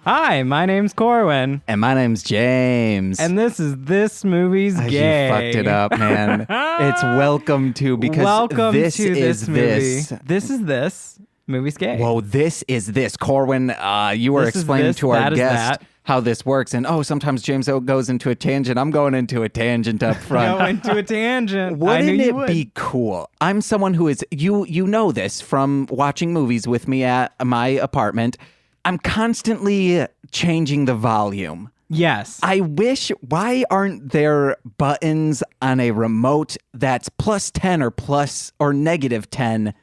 Hi, my name's Corwin. And my name's James. And this movie's gay. You fucked it up, man. It's welcome to, because welcome this to is movie. this. This is this. Movie's gay. Whoa, this is this. Corwin, you were explaining to our guest how this works. And sometimes James goes into a tangent. I'm going into a tangent up front. Go into a tangent. Wouldn't it be cool? I'm someone who is, you know this from watching movies with me at my apartment. I'm constantly changing the volume. Yes. I wish, why aren't there buttons on a remote that's +10 or -10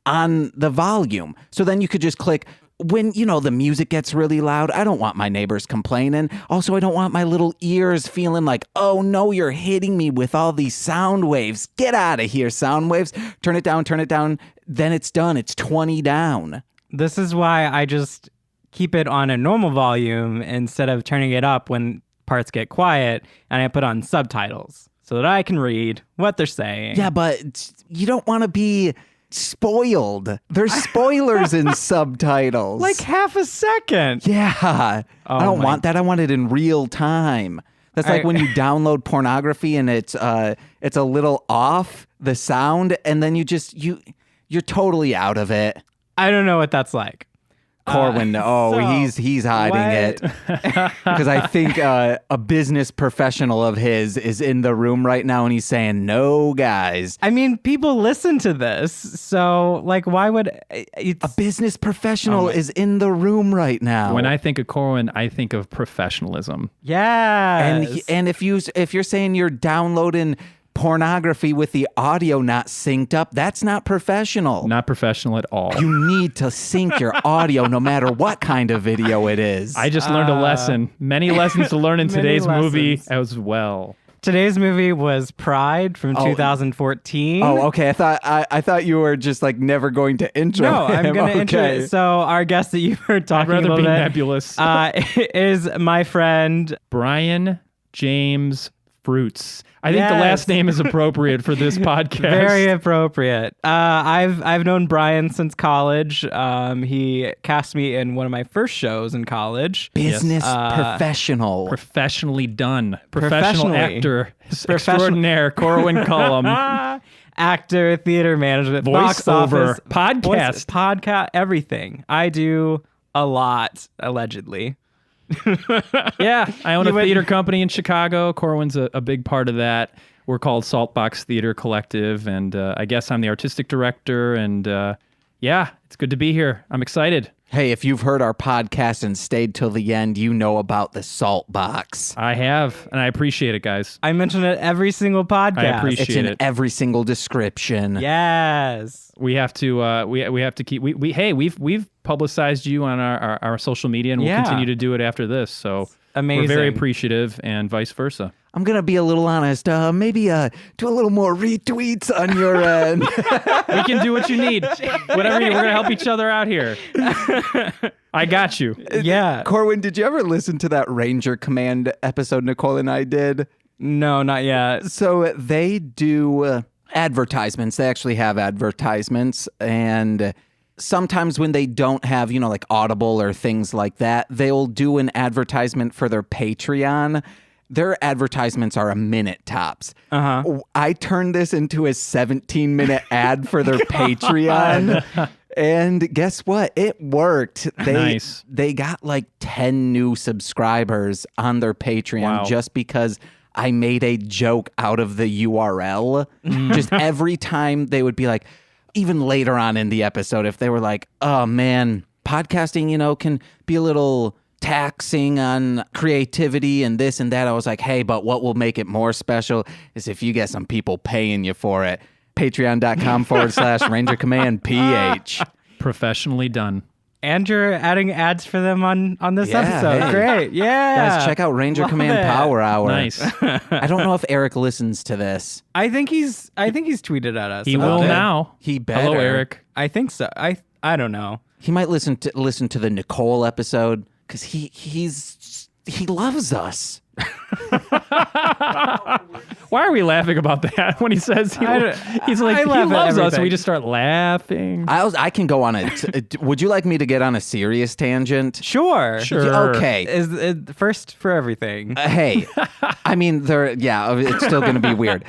on the volume? So then you could just click when, the music gets really loud. I don't want my neighbors complaining. Also, I don't want my little ears feeling like, oh no, you're hitting me with all these sound waves. Get out of here, sound waves. Turn it down. Then it's done. It's 20 down. This is why I just keep it on a normal volume instead of turning it up when parts get quiet, and I put on subtitles so that I can read what they're saying. Yeah, but you don't want to be spoiled. There's spoilers in subtitles. Like half a second. Yeah. I don't want that. I want it in real time. That's like when you download pornography and it's a little off the sound, and then you're totally out of it. I don't know what that's like. Corwin, he's hiding it. Because I think a business professional of his is in the room right now, and he's saying, no, guys. I mean, people listen to this, so, why would... A business professional is in the room right now. When I think of Corwin, I think of professionalism. Yeah. And if you're saying you're downloading pornography with the audio not synced up, that's not professional. Not professional at all. You need to sync your audio no matter what kind of video it is. I just learned a lesson. Many lessons to learn in today's movie as well. Today's movie was Pride from 2014. Oh, okay. I thought you were just never going to intro No, him. I'm going to intro it. So our guest that you were talking I'd rather about be nebulous. is my friend Brian James Fruits. I think the last name is appropriate for this podcast. Very appropriate. I've known Brian since college. He cast me in one of my first shows in college. Business professional. Professionally done. Professional actor. Extraordinaire. Corwin Cullum. Actor, theater management, box office, podcast, everything. I do a lot, allegedly. Yeah, I own a theater company in Chicago. Corwin's a big part of that. We're called Saltbox Theater Collective, and I guess I'm the artistic director, and it's good to be here. I'm excited. Hey, if you've heard our podcast and stayed till the end, you know about the Saltbox. I have, and I appreciate it, guys. I mention it every single podcast. I appreciate it. It's in every single description. Yes. We have to we have to keep we've publicized you on our social media, and we'll continue to do it after this. So amazing. We're very appreciative, and vice versa. I'm going to be a little honest. Maybe do a little more retweets on your end. We can do what you need. Whatever. We're going to help each other out here. I got you. Yeah. Corwin, did you ever listen to that Ranger Command episode Nicole and I did? No, not yet. So they do advertisements. They actually have advertisements. And sometimes when they don't have, Audible or things like that, they'll do an advertisement for their Patreon. Their advertisements are a minute tops. Uh-huh. I turned this into a 17-minute ad for their Patreon. And guess what? It worked. Nice. They got 10 new subscribers on their Patreon just because I made a joke out of the URL. Just every time they would be like, even later on in the episode, if they were like, oh man, podcasting, can be a little taxing on creativity and this and that. I was like, hey, but what will make it more special is if you get some people paying you for it. Patreon.com/Ranger Command PH. Professionally done. And you're adding ads for them on this episode. Hey. Great. Yeah. Guys, check out Ranger Command Power Hour. Nice. I don't know if Eric listens to this. I think he's tweeted at us. He will now. He better. Hello, Eric. I think so. I don't know. He might listen to the Nicole episode because he loves us. Why are we laughing about that when he says he's like, he loves us, and we just start laughing? I can go on it. Would you like me to get on a serious tangent? Sure. Okay. Is it first for everything? Hey, I mean, it's still going to be weird,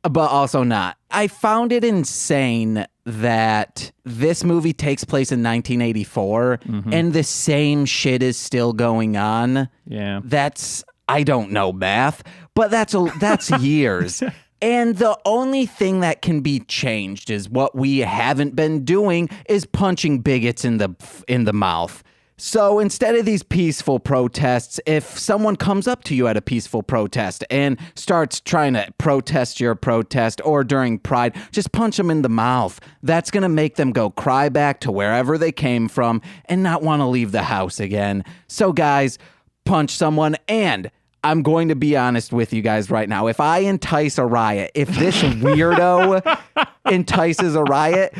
but also not. I found it insane that this movie takes place in 1984 and the same shit is still going on. Yeah. I don't know math, but that's years. And the only thing that can be changed is what we haven't been doing is punching bigots in the mouth. So instead of these peaceful protests, if someone comes up to you at a peaceful protest and starts trying to protest your protest or during Pride, just punch them in the mouth. That's going to make them go cry back to wherever they came from and not want to leave the house again. So guys, punch someone. And I'm going to be honest with you guys right now. If I entice a riot, if this weirdo entices a riot,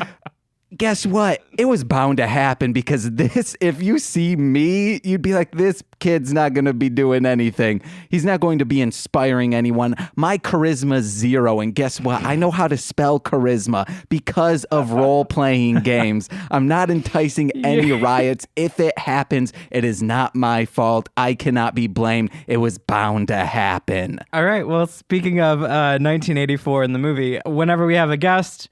guess what? It was bound to happen because if you see me, you'd be like, this kid's not going to be doing anything. He's not going to be inspiring anyone. My charisma's 0. And guess what? I know how to spell charisma because of role-playing games. I'm not enticing any riots. If it happens, it is not my fault. I cannot be blamed. It was bound to happen. All right. Well, speaking of 1984 in the movie, whenever we have a guest,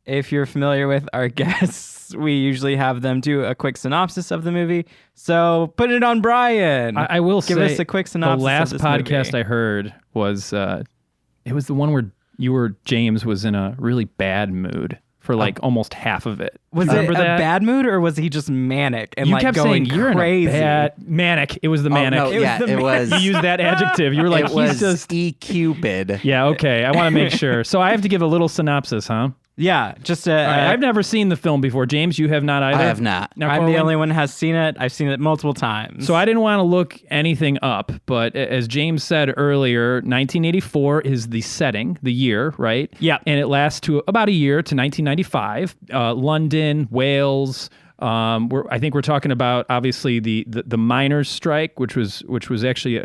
if you're familiar with our guests, we usually have them do a quick synopsis of the movie. So put it on Brian. I will give us a quick synopsis. The last of this podcast movie. I heard was it was the one where James was in a really bad mood for like almost half of it. Was it a bad mood or was he just manic and you like kept going saying you're crazy? In a bad manic. It was the manic. No, it was. You used that adjective. You were like, it was he's just E-Cupid. Yeah, okay. I want to make sure. So I have to give a little synopsis, huh? Yeah, just I've never seen the film before. James, you have not either? I have not. Now, I'm the only one who has seen it. I've seen it multiple times. So I didn't want to look anything up, but as James said earlier, 1984 is the setting, the year, right? Yeah. And it lasts to about a year to 1995. London, Wales. I think we're talking about obviously the miners' strike, which was actually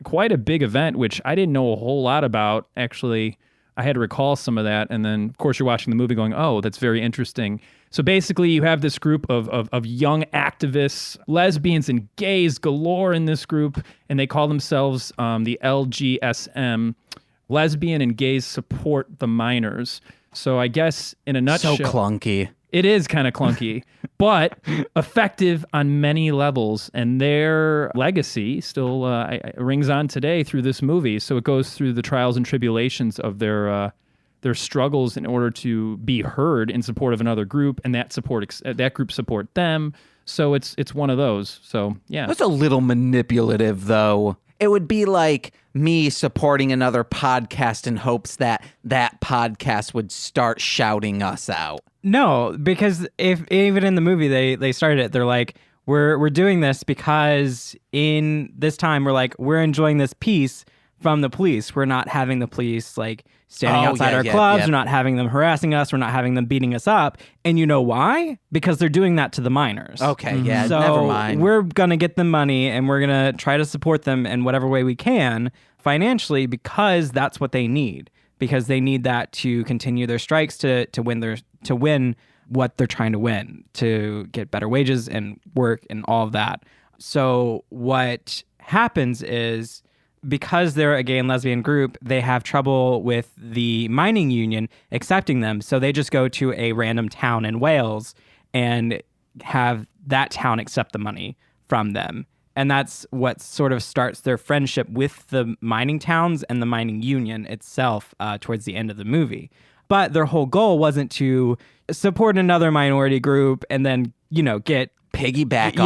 quite a big event, which I didn't know a whole lot about. Actually, I had to recall some of that, and then of course you're watching the movie, going, "Oh, that's very interesting." So basically, you have this group of young activists, lesbians and gays galore in this group, and they call themselves the LGSM, Lesbian and Gays Support the Miners. So I guess in a nutshell, So clunky. It is kind of clunky, but effective on many levels. And their legacy still rings on today through this movie. So it goes through the trials and tribulations of their struggles in order to be heard in support of another group, and that group support them. So it's one of those. So yeah, That's a little manipulative, though. It would be like me supporting another podcast in hopes that podcast would start shouting us out. No, because if even in the movie they started it, they're like, we're doing this because in this time we're enjoying this peace from the police. We're not having the police like standing outside our clubs. We're not having them harassing us. We're not having them beating us up. And you know why? Because they're doing that to the miners. Okay, yeah, so never mind. We're going to get them money and we're going to try to support them in whatever way we can financially because that's what they need. Because they need that to continue their strikes to win what they're trying to win, to get better wages and work and all of that. So what happens is because they're a gay and lesbian group, they have trouble with the mining union accepting them. So they just go to a random town in Wales and have that town accept the money from them. And that's what sort of starts their friendship with the mining towns and the mining union itself towards the end of the movie. But their whole goal wasn't to support another minority group and then, get piggyback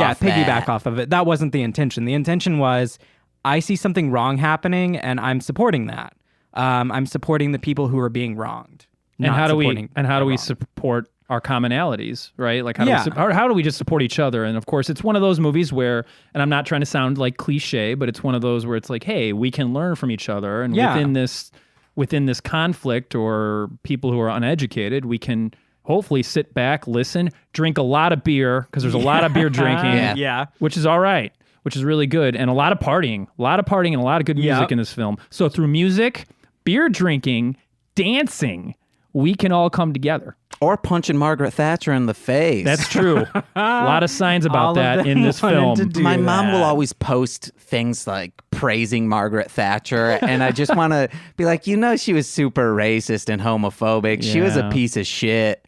off of it. That wasn't the intention. The intention was, I see something wrong happening and I'm supporting that. I'm supporting the people who are being wronged. And how do we support our commonalities, right? Like how do we just support each other? And of course, it's one of those movies where, and I'm not trying to sound like cliche, but it's one of those where it's like, hey, we can learn from each other, and within this conflict or people who are uneducated, we can hopefully sit back, listen, drink a lot of beer because there's a lot of beer drinking, which is all right, which is really good, and a lot of partying and a lot of good music in this film. So through music, beer drinking, dancing, we can all come together. Or punching Margaret Thatcher in the face. That's true. A lot of signs about that in this film. My mom will always post things like praising Margaret Thatcher, and I just want to be like, she was super racist and homophobic. She was a piece of shit.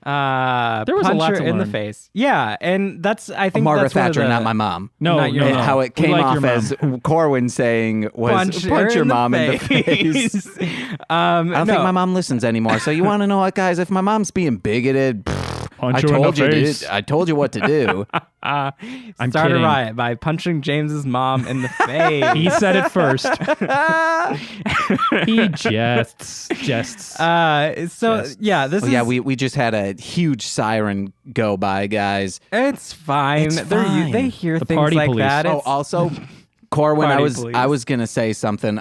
There was a lot in the face. Yeah, and I think Margaret that's Thatcher, not my mom. No. How it came off as Corwin saying was punch your mom in the face. I don't think my mom listens anymore. So you want to know what, guys? If my mom's being bigoted, I told you what to do. Start a riot by punching James's mom in the face. He said it first. He jests. We just had a huge siren go by, guys. It's fine. It's fine. They hear The things party like police. that. Oh, also, Corwin, Party I was gonna say something.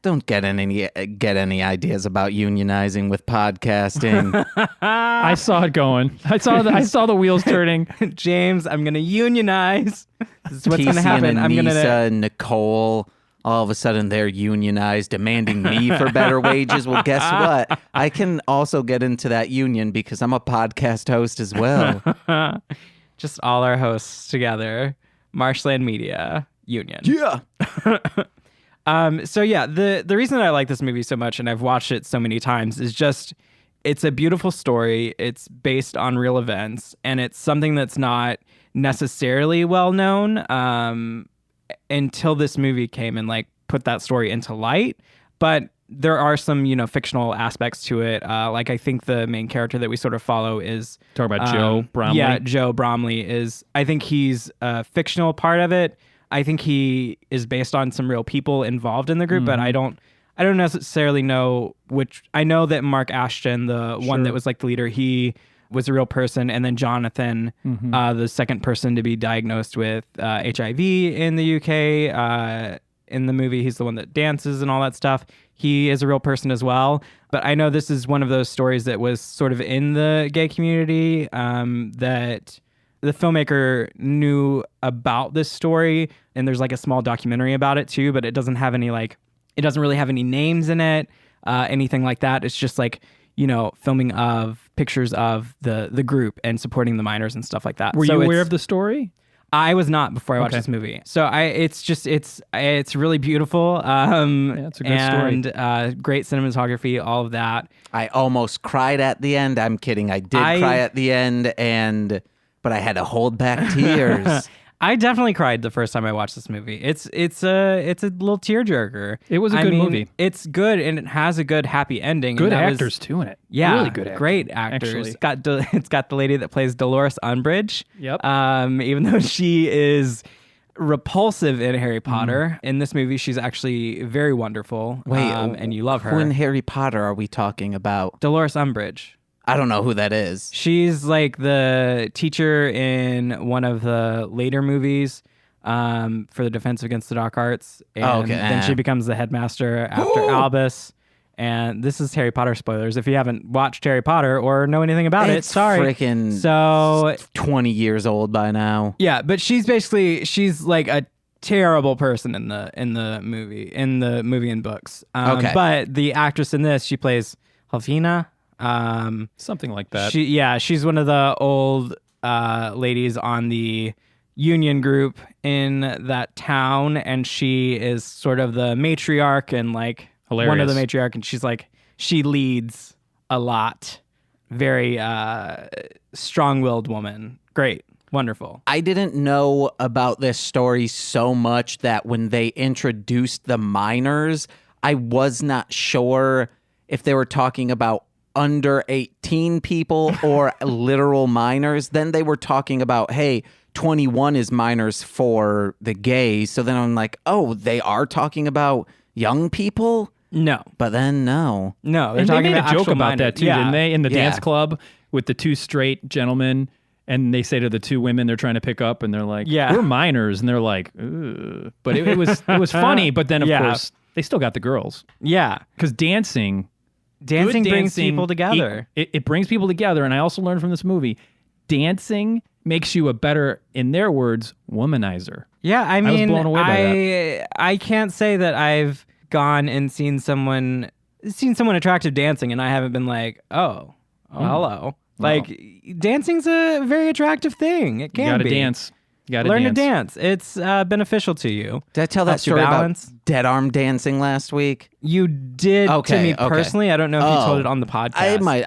Don't get any ideas about unionizing with podcasting. I saw it going. I saw the wheels turning. James, I'm gonna unionize. This is what's TC gonna happen. and I'm gonna Anissa and Nicole. All of a sudden, they're unionized, demanding me for better wages. Well, guess what? I can also get into that union because I'm a podcast host as well. just all our hosts together. Marshland Media Union. Yeah. The reason that I like this movie so much and I've watched it so many times is just it's a beautiful story. It's based on real events, and it's something that's not necessarily well known until this movie came and like put that story into light. But there are some, fictional aspects to it. Like I think the main character that we sort of follow is Talk about Joe Bromley. Yeah, Joe Bromley I think he's a fictional part of it. I think he is based on some real people involved in the group, but I don't necessarily know which. I know that Mark Ashton, the one that was like the leader, he was a real person, and then Jonathan, the second person to be diagnosed with HIV in the UK. In the movie, he's the one that dances and all that stuff. He is a real person as well. But I know this is one of those stories that was sort of in the gay community that the filmmaker knew about this story, and there's like a small documentary about it too, but it doesn't really have any names in it, anything like that. It's just like, filming of pictures of the group and supporting the minors and stuff like that. Were you aware of the story? I was not before I watched this movie. So it's really beautiful. It's a great story. And great cinematography, all of that. I almost cried at the end. I'm kidding. I did cry at the end, but I had to hold back tears. I definitely cried the first time I watched this movie. It's a little tearjerker. It was a good movie. It's good, and it has a good happy ending. Good actors too in it. Yeah, really good actors. Great actors. It's got the lady that plays Dolores Umbridge. Yep. Even though she is repulsive in Harry Potter, in this movie she's actually very wonderful. Wait, and you love her. Who in Harry Potter are we talking about? Dolores Umbridge. I don't know who that is. She's like the teacher in one of the later movies for the Defense Against the Dark Arts. And then she becomes the headmaster after Albus. And this is Harry Potter spoilers. If you haven't watched Harry Potter or know anything about it, sorry. Freaking 20 years old by now. Yeah, but she's like a terrible person in the movie and books. But the actress in this, she plays Helvina. Something like that. She's one of the old ladies on the union group in that town, and she is sort of the matriarch and like hilarious. One of the matriarch, and she's like she leads a lot. Very strong-willed woman. Great. Wonderful. I didn't know about this story so much that when they introduced the minors, I was not sure if they were talking about under 18 people or literal minors. Then they were talking about, hey, 21 is minors for the gays. So then I'm like, oh, they are talking about young people? No. But then no. No, they're and talking they made about a joke about minors. that too, didn't they? In the dance club with the two straight gentlemen, and they say to the two women they're trying to pick up, and they're like, we're minors, and they're like, ugh. But it was funny, but then of course they still got the girls. Yeah. Because dancing brings people together. It brings people together. And I also learned from this movie, dancing makes you a better, in their words, womanizer. Yeah, I mean, was blown away by that. I can't say that I've gone and seen someone attractive dancing and I haven't been like, oh hello. Like, dancing's a very attractive thing. It can be. You gotta dance. You gotta learn to dance. It's beneficial to you. Did I tell that story about dead arm dancing last week? You did to me personally. I don't know if you told it on the podcast.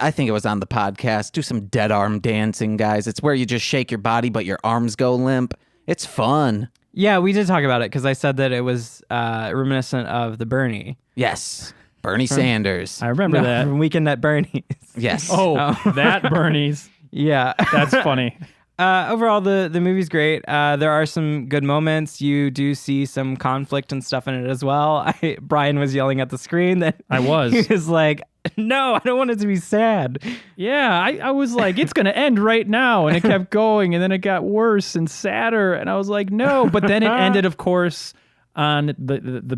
I think it was on the podcast. Do some dead arm dancing, guys. It's where you just shake your body, but your arms go limp. It's fun. Yeah, we did talk about it because I said that it was reminiscent of the Bernie. Yes. Bernie Sanders. I remember that. From Weekend at Bernie's. Yes. That Bernie's. Yeah. That's funny. Overall, the movie's great. There are some good moments. You do see some conflict and stuff in it as well. Brian was yelling at the screen that I was. He was like, no, I don't want it to be sad. Yeah, I was like, it's going to end right now. And it kept going. And then it got worse and sadder. And I was like, no. But then it ended, of course, on the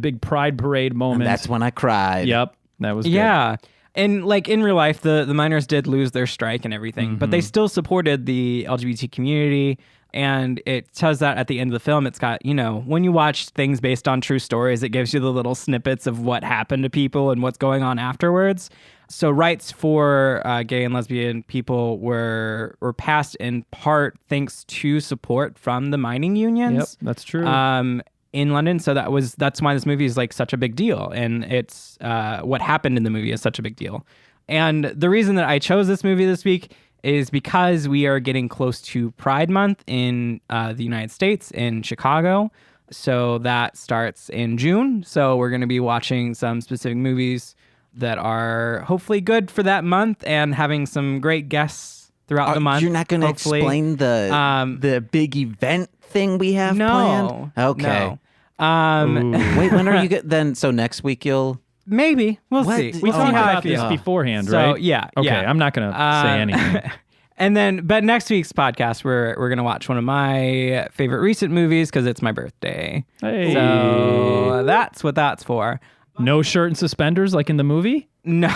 big Pride Parade moment. And that's when I cried. Yep. That was good. Yeah. And like in real life, the miners did lose their strike and everything, but they still supported the LGBT community. And it says that at the end of the film. It's got, when you watch things based on true stories, it gives you the little snippets of what happened to people and what's going on afterwards. So rights for gay and lesbian people were passed in part thanks to support from the mining unions. Yep, that's true. In London, so that's why this movie is like such a big deal, and it's what happened in the movie is such a big deal. And the reason that I chose this movie this week is because we are getting close to Pride Month in the United States in Chicago. So that starts in June. So we're going to be watching some specific movies that are hopefully good for that month and having some great guests throughout the month. You're not going to explain the big event thing we have planned? Okay. No. Wait, when are you then? So next week you'll... Maybe. We'll see. We See talked how I about this feel. beforehand, So, right? yeah. Okay, yeah. I'm not going to say anything. And then, but next week's podcast, we're going to watch one of my favorite recent movies because it's my birthday. Hey. So that's what that's for. No shirt and suspenders like in the movie? No.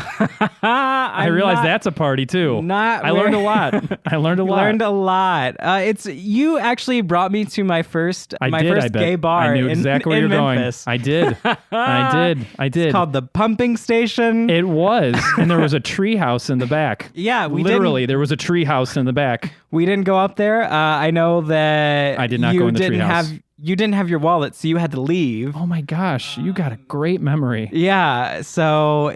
I realized that's a party too. I learned a lot. Learned a lot. It's you actually brought me to my first gay bar. I knew exactly where you're Memphis. going. I did. I did. It's called the Pumping Station. It was, and there was a tree house in the back. Yeah, there was a tree house in the back. We didn't go up there. I know that I did not go in the tree house. You didn't have your wallet, so you had to leave. Oh my gosh, you got a great memory. Yeah, so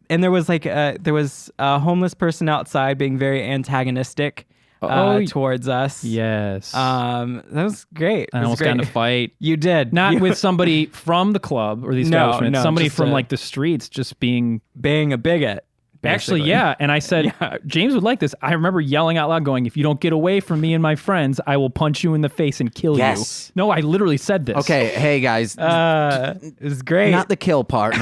there was a homeless person outside being very antagonistic towards us. Yes. That was great. I almost got in a fight. You did. Not with somebody from the club or the establishment. No, somebody from like the streets just being a bigot. Actually, yeah. And I said, James would like this. I remember yelling out loud going, if you don't get away from me and my friends, I will punch you in the face and kill you. No, I literally said this. Okay, hey guys. It was great. Not the kill part.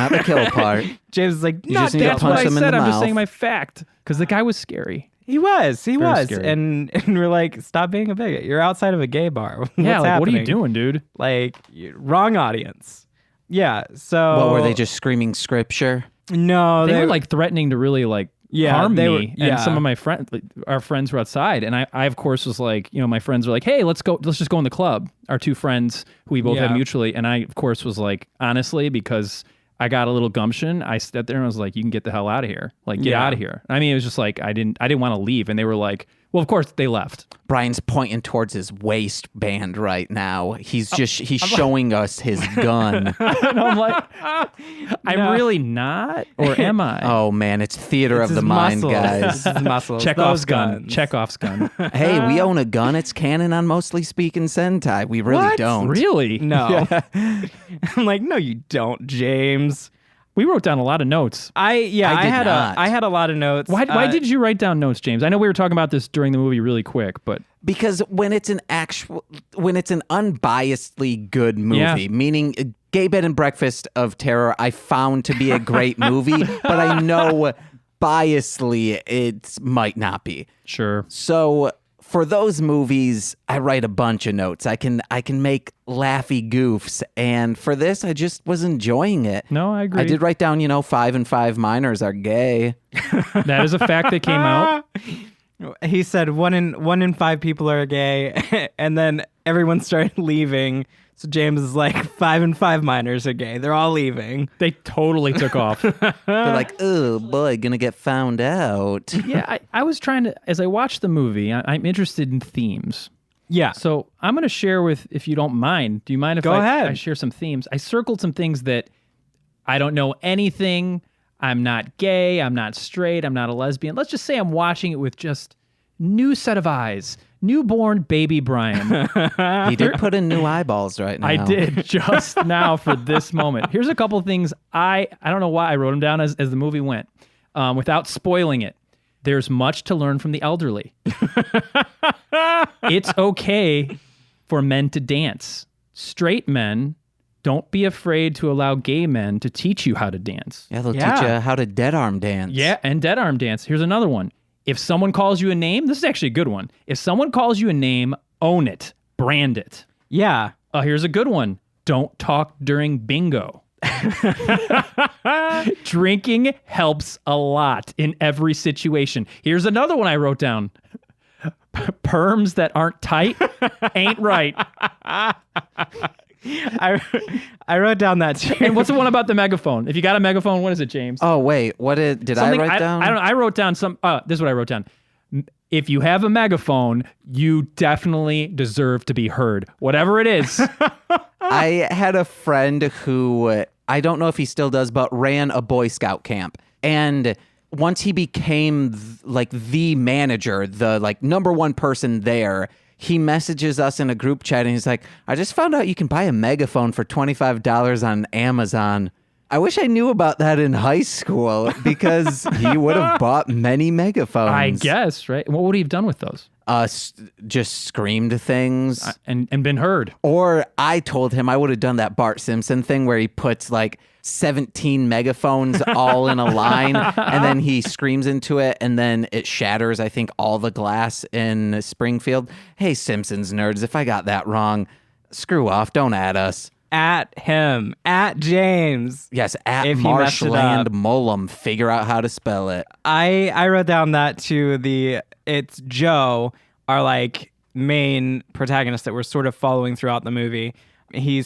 James was like, that's what I said. I'm just saying my fact. Because the guy was scary. He was. Scary. And we're like, stop being a bigot. You're outside of a gay bar. What's happening? What are you doing, dude? Like, wrong audience. Yeah, so... What, were they just screaming scripture? No, they were like threatening to really like harm me. And some of my friends, our friends were outside. And I of course was like, my friends were like, hey, let's just go in the club. Our two friends who we both have mutually. And I of course was like, honestly, because I got a little gumption, I sat there and was like, you can get the hell out of here. Like, get out of here. I mean, it was just like, I didn't want to leave. And they were like, well, of course they left. Brian's pointing towards his waistband right now. He's showing us his gun. And I'm like, I'm really not, or am I? Oh man, it's theater of the mind, guys. It's muscles. Chekhov's gun. Chekhov's gun. Hey, we own a gun. It's canon on Mostly Speaking Sentai. We really don't. Really? No. I'm like, no, you don't, James. We wrote down a lot of notes. I had a lot of notes. Why did you write down notes, James? I know we were talking about this during the movie really quick, but because when it's an unbiasedly good movie, meaning Gay Bed and Breakfast of Terror, I found to be a great movie, but I know biasly it might not be. Sure. So for those movies, I write a bunch of notes. I can make laughy goofs, and for this, I just was enjoying it. No, I agree. I did write down, 5 and 5 minors are gay. That is a fact that came out. He said one in 5 people are gay, and then everyone started leaving. So James is like 5 in 5 minors are gay. They're all leaving. They totally took off. They're like, oh boy, gonna get found out. Yeah, I was trying to, as I watched the movie, I'm interested in themes. Yeah. So I'm going to share if you don't mind. Do you mind if Go ahead. I share some themes? I circled some things that I don't know anything. I'm not gay. I'm not straight. I'm not a lesbian. Let's just say I'm watching it with just new set of eyes. Newborn baby Brian. He did put in new eyeballs right now. I did just now for this moment. Here's a couple of things. I don't know why I wrote them down as the movie went without spoiling it. There's much to learn from the elderly. It's okay for men to dance. Straight men, don't be afraid to allow gay men to teach you how to dance. Yeah, they'll teach you how to dead arm dance. Yeah, and dead arm dance. Here's another one. If someone calls you a name, this is actually a good one. If someone calls you a name, own it. Brand it. Yeah. Here's a good one. Don't talk during bingo. Drinking helps a lot in every situation. Here's another one I wrote down. Perms that aren't tight ain't right. I wrote down that too. And what's the one about the megaphone? If you got a megaphone, what is it, James? Oh, wait. What did I write down? I don't know. I wrote down some. This is what I wrote down. If you have a megaphone, you definitely deserve to be heard. Whatever it is. I had a friend who, I don't know if he still does, but ran a Boy Scout camp. And once he became the manager, the number one person there, he messages us in a group chat and he's like, I just found out you can buy a megaphone for $25 on Amazon. I wish I knew about that in high school because he would have bought many megaphones. I guess, right? What would he have done with those? Just screamed things. And been heard. Or I told him I would have done that Bart Simpson thing where he puts 17 megaphones all in a line and then he screams into it and then it shatters, I think, all the glass in Springfield. Hey, Simpsons nerds, if I got that wrong, screw off. Don't add us. At him. At James. Yes, at If he messed it Marshland up. Mullum. Figure out how to spell it. I wrote down that too. It's Joe, our main protagonist that we're sort of following throughout the movie. He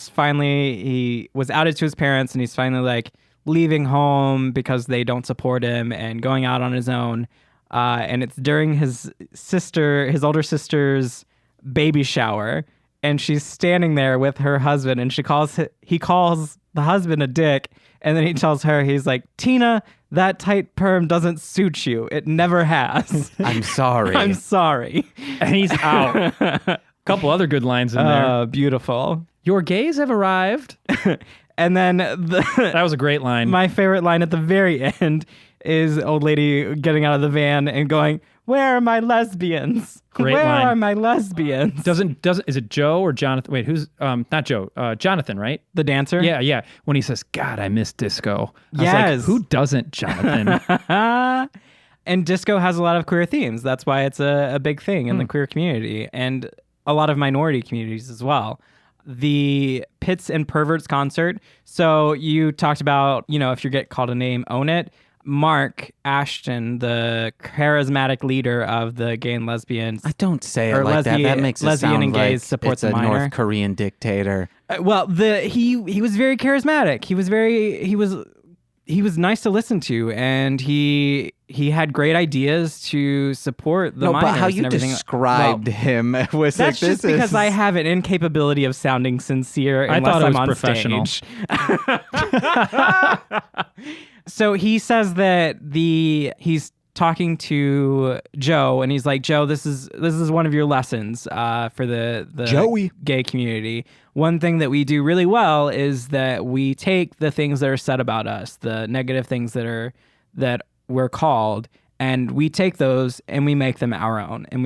was outed to his parents and he's finally leaving home because they don't support him and going out on his own. And it's during his older sister's baby shower. And she's standing there with her husband and he calls the husband a dick. And then he tells her, he's like, Tina, that tight perm doesn't suit you. It never has. I'm sorry. I'm sorry. And he's out. A couple other good lines in there. Beautiful. Your gays have arrived. And then That was a great line. my favorite line at the very end is old lady getting out of the van and going, where are my lesbians? Great Where line. are my lesbians? Is it Joe or Jonathan? Wait, who's not Joe? Jonathan, right? The dancer? Yeah. When he says, God, I miss disco. I was Yes. like, who doesn't, Jonathan? And disco has a lot of queer themes. That's why it's a big thing in the queer community and a lot of minority communities as well. The Pits and Perverts concert. So you talked about, if you get called a name, own it. Mark Ashton, the charismatic leader of the gay and lesbians. I don't say it Or like that. That makes it lesbian sound and like gays support it's the a minor. North Korean dictator. He was very charismatic. He was nice to listen to, and he had great ideas to support the minors. But how you and everything. described him was That's just because I have an incapability of sounding sincere I unless thought it I'm was on professional. stage. So he says that he's talking to Joe, and he's like, Joe, this is one of your lessons for the Joey. gay community. One thing that we do really well is that we take the things that are said about us, the negative things that we're called, and we take those and we make them our own, and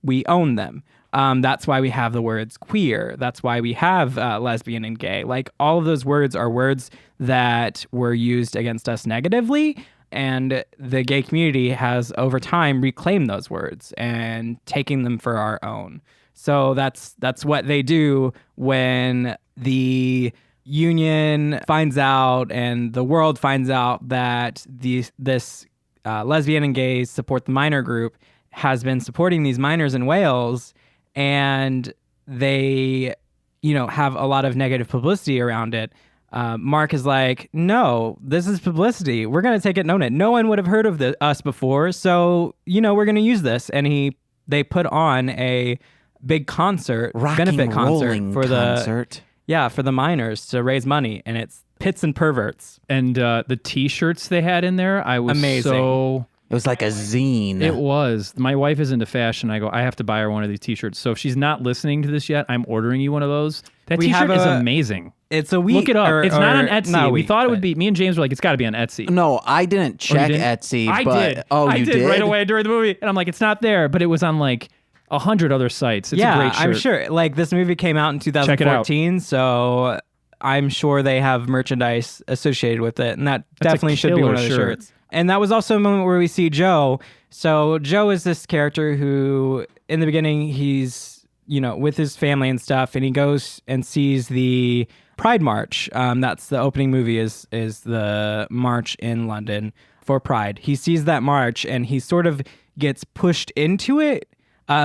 we own them. That's why we have the words queer. That's why we have lesbian and gay. All of those words are words that were used against us negatively. And the gay community has over time reclaimed those words and taking them for our own. So that's what they do when the union finds out and the world finds out that this lesbian and gays support the minor group has been supporting these miners in Wales, and they, have a lot of negative publicity around it. Mark is like, no, this is publicity. We're going to take it and own it. No one would have heard of us before, so, we're going to use this. And they put on a big concert, benefit concert for the miners to raise money, and it's Pits and Perverts. And the T-shirts they had in there, I was amazing. It was like a zine. It was. My wife is into fashion. I go, I have to buy her one of these T-shirts. So if she's not listening to this yet, I'm ordering you one of those. That T-shirt is amazing. It's a week. Look it up. It's not on Etsy. Not we thought it would be. Me and James were like, it's got to be on Etsy. No, I didn't check Etsy. I but, did. Oh, I you did right away during the movie, and I'm like, it's not there, but it was on like 100 other sites. It's a great shirt. I'm sure. Like, this movie came out in 2014, so I'm sure they have merchandise associated with it, and that definitely should be one of the shirts. And that was also a moment where we see Joe. So Joe is this character who, in the beginning, he's, with his family and stuff, and he goes and sees the Pride March. That's the opening movie is the march in London for Pride. He sees that march, and he sort of gets pushed into it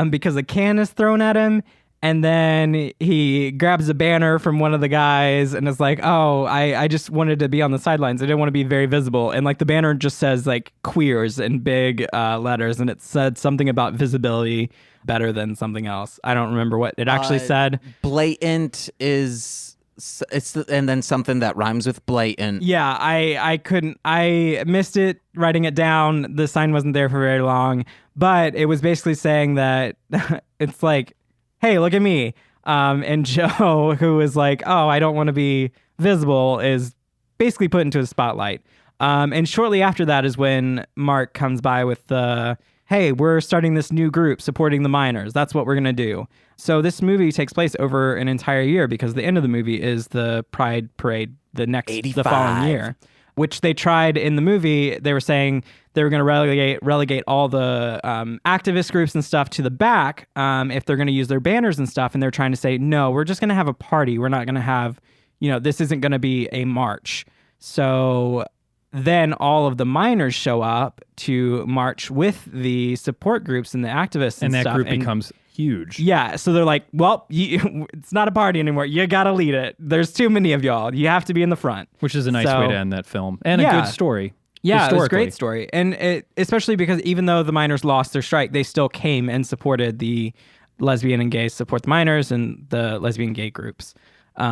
because a can is thrown at him. And then he grabs a banner from one of the guys and is like, oh, I just wanted to be on the sidelines. I didn't want to be very visible. And like the banner just says like queers in big letters. And it said something about visibility better than something else. I don't remember what it actually said. Blatant and then something that rhymes with blatant. Yeah, I missed it writing it down. The sign wasn't there for very long. But it was basically saying that it's like, hey, look at me. And Joe, who is like, oh, I don't want to be visible, is basically put into a spotlight. And shortly after that is when Mark comes by with the, hey, we're starting this new group supporting the miners. That's what we're going to do. So this movie takes place over an entire year because the end of the movie is the Pride Parade the following year, which they tried in the movie. They were saying they were going to relegate all the activist groups and stuff to the back if they're going to use their banners and stuff. And they're trying to say, no, we're just going to have a party. We're not going to have, this isn't going to be a march. So then all of the miners show up to march with the support groups and the activists and that stuff. Group becomes huge. Yeah. So they're like, well, it's not a party anymore. You got to lead it. There's too many of y'all. You have to be in the front. Which is a nice way to end that film. And a good story. Yeah, it was a great story. And especially because even though the miners lost their strike, they still came and supported the lesbian and gay support the miners and the lesbian gay groups.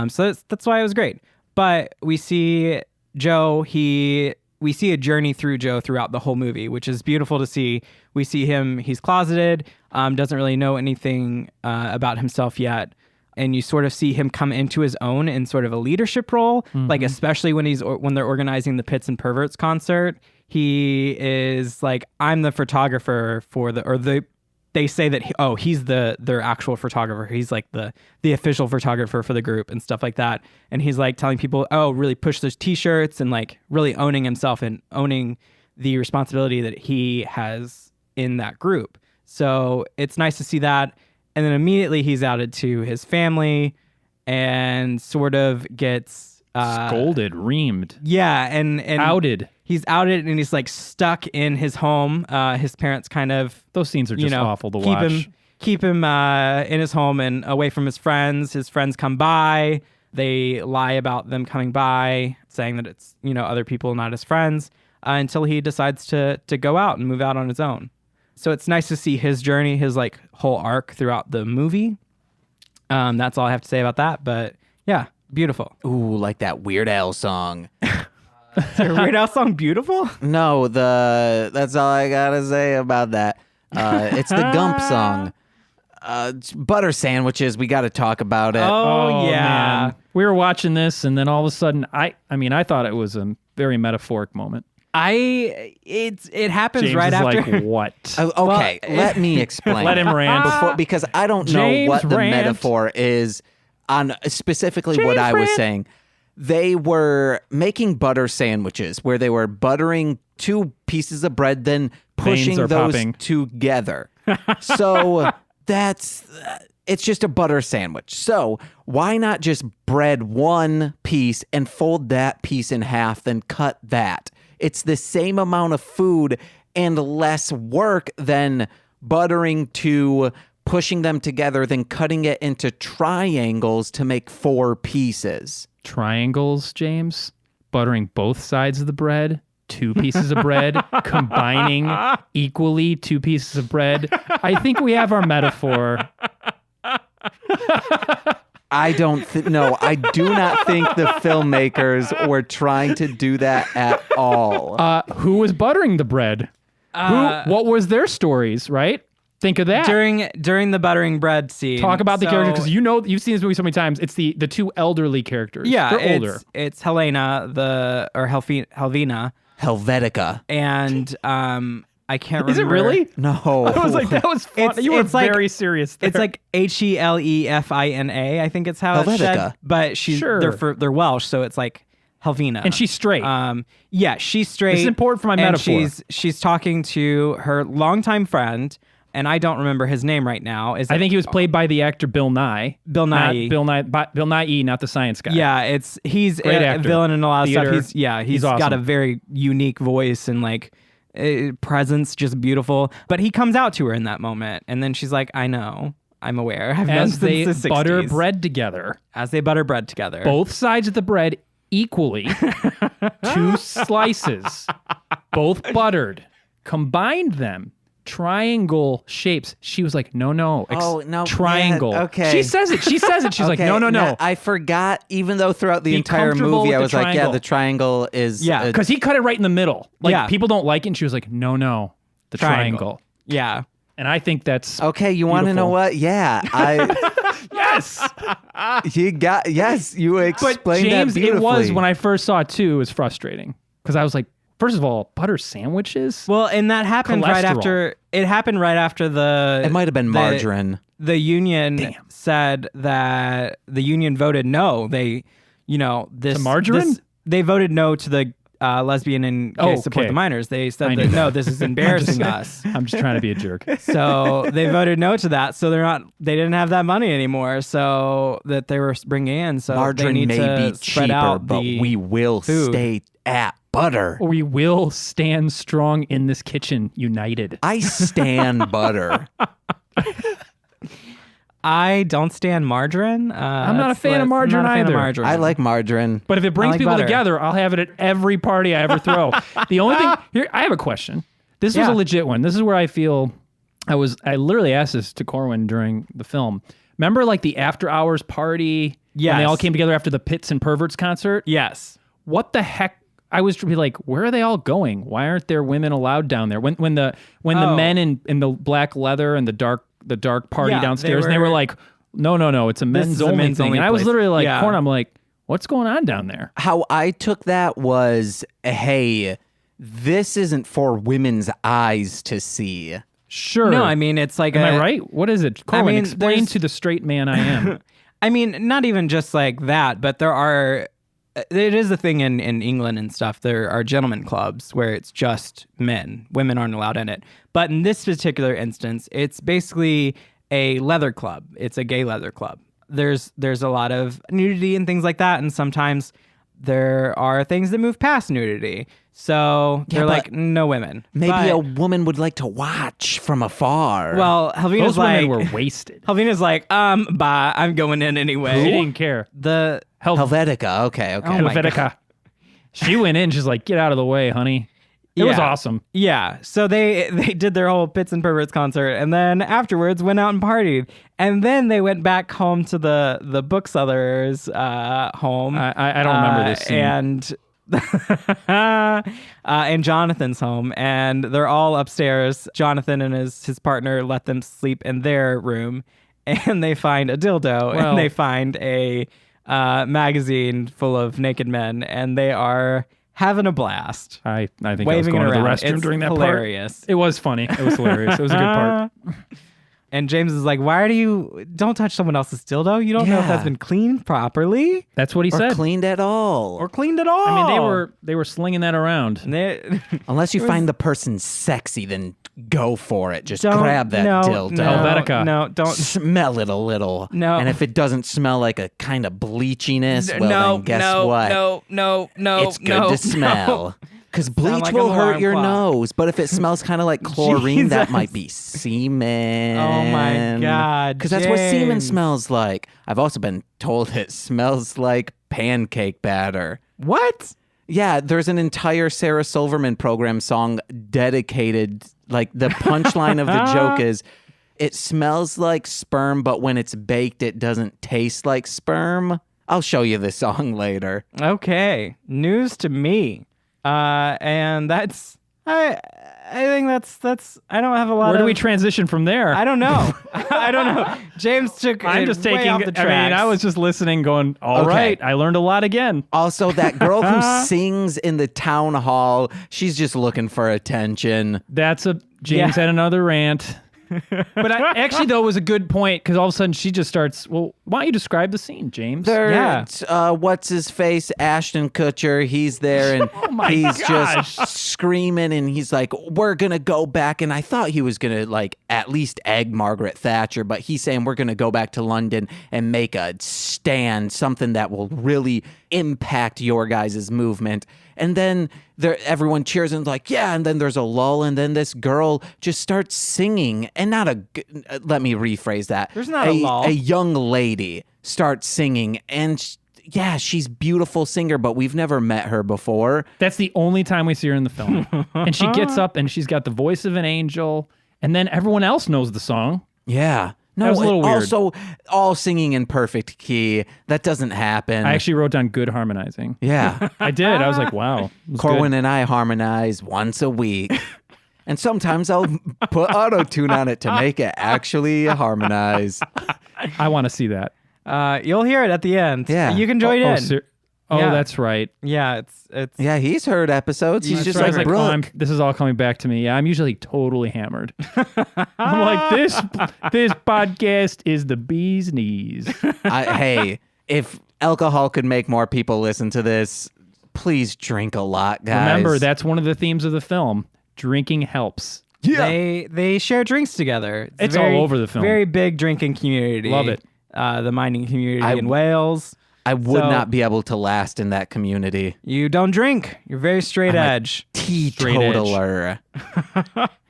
So that's why it was great. But we see Joe, we see a journey through Joe throughout the whole movie, which is beautiful to see. We see him, he's closeted, doesn't really know anything about himself yet. And you sort of see him come into his own in sort of a leadership role, like especially when they're organizing the Pits and Perverts concert. He is like, I'm the photographer they say that he's their actual photographer. He's like the official photographer for the group and stuff like that. And he's like telling people, really push those T-shirts and like really owning himself and owning the responsibility that he has in that group. So it's nice to see that. And then immediately he's outed to his family and sort of gets scolded, reamed. Yeah, and outed. He's outed and he's like stuck in his home. His parents kind of those scenes are just awful to watch. Keep him in his home and away from his friends. His friends come by. They lie about them coming by, saying that it's other people, not his friends, until he decides to go out and move out on his own. So it's nice to see his journey, his like whole arc throughout the movie. That's all I have to say about that. But yeah, beautiful. Ooh, like that Weird Al song. Is your Weird Al song beautiful? No, that's all I gotta say about that. It's the Gump song. Butter sandwiches. We got to talk about it. Oh yeah, man. We were watching this, and then all of a sudden, I thought it was a very metaphoric moment. It happens James right is after. Like, what? Okay, let me explain. Let him rant because I don't James know what the rant. metaphor is on specifically what I was saying. They were making butter sandwiches where they were buttering two pieces of bread, then pushing those popping. together. So it's just a butter sandwich. So why not just bread one piece and fold that piece in half, then cut that? It's the same amount of food and less work than buttering to pushing them together, then cutting it into triangles to make 4 pieces. Triangles, James? Buttering both sides of the bread? 2 pieces of bread? Combining equally 2 pieces of bread? I think we have our metaphor. I do not think the filmmakers were trying to do that at all. Who was buttering the bread? What was their stories, right? Think of that. During the buttering bread scene. Talk about the characters, because you've seen this movie so many times. It's the 2 elderly characters. Yeah, they're older. It's Helena, Helvina. Helvetica. And I can't remember. Is it really? No. I was like, that was fun. You were very serious there. It's like Helefina, I think it's how it's said. But they're Welsh, so it's like Helvina. And she's straight. Yeah, she's straight. This is important for my metaphor. She's talking to her longtime friend, and I don't remember his name right now. I think he was played by the actor Bill Nye. Bill Nye, not the science guy. Yeah, he's a villain in a lot of Theater. stuff. He's awesome. got a very unique voice and like presence, just beautiful. But he comes out to her in that moment, and then she's like, "I know, I'm aware." I've known As they since the 60s. butter bread together. As they butter bread together, both sides of the bread equally, 2 slices, both buttered, combined them. Triangle shapes. She was like, no. Triangle. Yeah, okay. She says it. She's okay, like, no. I forgot, even though throughout the Be entire comfortable movie, I with was the like, yeah, triangle. the triangle is... Yeah, because he cut it right in the middle. Like, Yeah. people don't like it. And she was like, no, the triangle. Yeah. And I think that's Okay, you want to know what? Yeah, yes. you explained But James, that beautifully. it was, when I first saw it too, it was frustrating. Because I was like, first of all, butter sandwiches? Well, and that happened right Cholesterol. after. It happened right after the. It might have been margarine. The union said that the union voted no. They, this To margarine? They voted no to the lesbian and gay support the minors. They said that no, this is embarrassing us. I'm just trying to be a jerk. So they voted no to that. So they didn't have that money anymore. So that they were bringing in. So Margarine they need may to be spread cheaper, out but we will food. stay at butter. We will stand strong in this kitchen, united. I stand butter. I don't stand margarine. I'm not a fan of margarine either. I like margarine. But if it brings like people butter. together, I'll have it at every party I ever throw. The only thing here, I have a question. This was a legit one. This is where I feel I literally asked this to Corwin during the film. Remember like the after hours party? Yes. When they all came together after the Pits and Perverts concert? Yes. What the heck? I was like, where are they all going? Why aren't there women allowed down there? When the men in the black leather and the dark party downstairs, and they were like, no, it's a men's only thing. And I was literally like, Corn, I'm like, what's going on down there? How I took that was, hey, this isn't for women's eyes to see. Sure. No, I mean, it's like Am I right? What is it? Corwin, explain there's- to the straight man I am. I mean, not even just like that, but it is a thing in England and stuff. There are gentlemen clubs where it's just men. Women aren't allowed in it. But in this particular instance, it's basically a leather club. It's a gay leather club. There's a lot of nudity and things like that, and sometimes there are things that move past nudity. So they're like, no women. Maybe a woman would like to watch from afar. Well, Helvena's Those women were wasted. Helvena's like, bye, I'm going in anyway. She didn't care. The Helvetica. Okay. Oh my Helvetica. She went in. She's like, get out of the way, honey. It was awesome. Yeah. So they did their whole Pits and Perverts concert, and then afterwards went out and partied. And then they went back home to the bookseller's home. I don't remember this scene. And Jonathan's home, and they're all upstairs. Jonathan and his partner let them sleep in their room, and they find a dildo, and they find a magazine full of naked men, and they are having a blast. I think I was waving going it to the around. restroom It's during that hilarious. part. It was funny. It was hilarious. It was a good part. And James is like, don't touch someone else's dildo. You don't know if that's been cleaned properly That's what he or said. cleaned at all. or cleaned at all. I mean, they were slinging that around. And they- Unless you find the person sexy, then go for it. Just Don't- grab that no, dildo. No, Helvetica. no, don't. Smell it a little. No. And if it doesn't smell like a kind of bleachiness, well, no, then guess no, what? no, It's good to smell. Because bleach like will an hurt alarm your clock. nose, but if it smells kind of like chlorine, that Jesus. might be semen. Oh my God, Because that's what semen James. smells like. I've also been told it smells like pancake batter. What? Yeah, there's an entire Sarah Silverman program song dedicated, like the punchline of the joke is, it smells like sperm, but when it's baked, it doesn't taste like sperm. I'll show you the song later. Okay, news to me. And that's I think that's I don't have a lot. Where do of, we transition from there? I don't know. I don't know. James took. I'm it just way taking. off the I mean, tracks. I was just listening, going, "All Okay. right, I learned a lot again." Also, that girl who sings in the town hall, she's just looking for attention. That's a James Yeah. had another rant. But actually, though, it was a good point because all of a sudden she just starts. Well, why don't you describe the scene, James? Yeah. What's his face? Ashton Kutcher. He's there and my he's gosh. just screaming and he's like, "We're gonna go back." And I thought he was gonna like at least egg Margaret Thatcher, but he's saying we're gonna go back to London and make a stand, something that will really impact your guys' movement. And then everyone cheers and like, yeah. And then there's a lull, and then this girl just starts singing, and let me rephrase that. There's not a lull. A young lady starts singing, and she's beautiful singer, but we've never met her before. That's the only time we see her in the film. And she gets up and she's got the voice of an angel, and then everyone else knows the song. Yeah. No, That was a little weird. Also, all singing in perfect key. That doesn't happen. I actually wrote down good harmonizing. Yeah. I did. I was like, wow. it was Corwin good. and I harmonize once a week. And sometimes I'll put auto-tune on it to make it actually harmonize. I want to see that. You'll hear it at the end. Yeah. You can join in. Yeah. Yeah. That's right. Yeah, it's Yeah, he's heard episodes. He's just So I was like, like, Brooke. this is all coming back to me. Yeah, I'm usually totally hammered. I'm like, this podcast is the bee's knees. Hey, if alcohol could make more people listen to this, please drink a lot, guys. Remember, that's one of the themes of the film. Drinking helps. they share drinks together. It's very, all over the film. Very big drinking community. Love it. The mining community I- in Wales. I would So- not be able to last in that community. You don't drink. You're very straight edge. Teetotaler.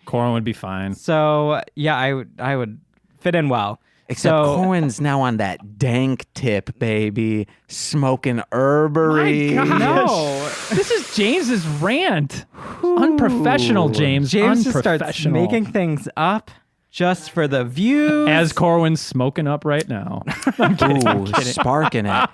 Corin would be fine. So yeah, I would fit in well. Except so, Corwin's now on that dank tip, baby. Smoking herbery. My God. No. This is James's rant. Unprofessional, James. James just starts Unprofessional. making things up just for the views. As Corwin's smoking up right now. Ooh, sparking it.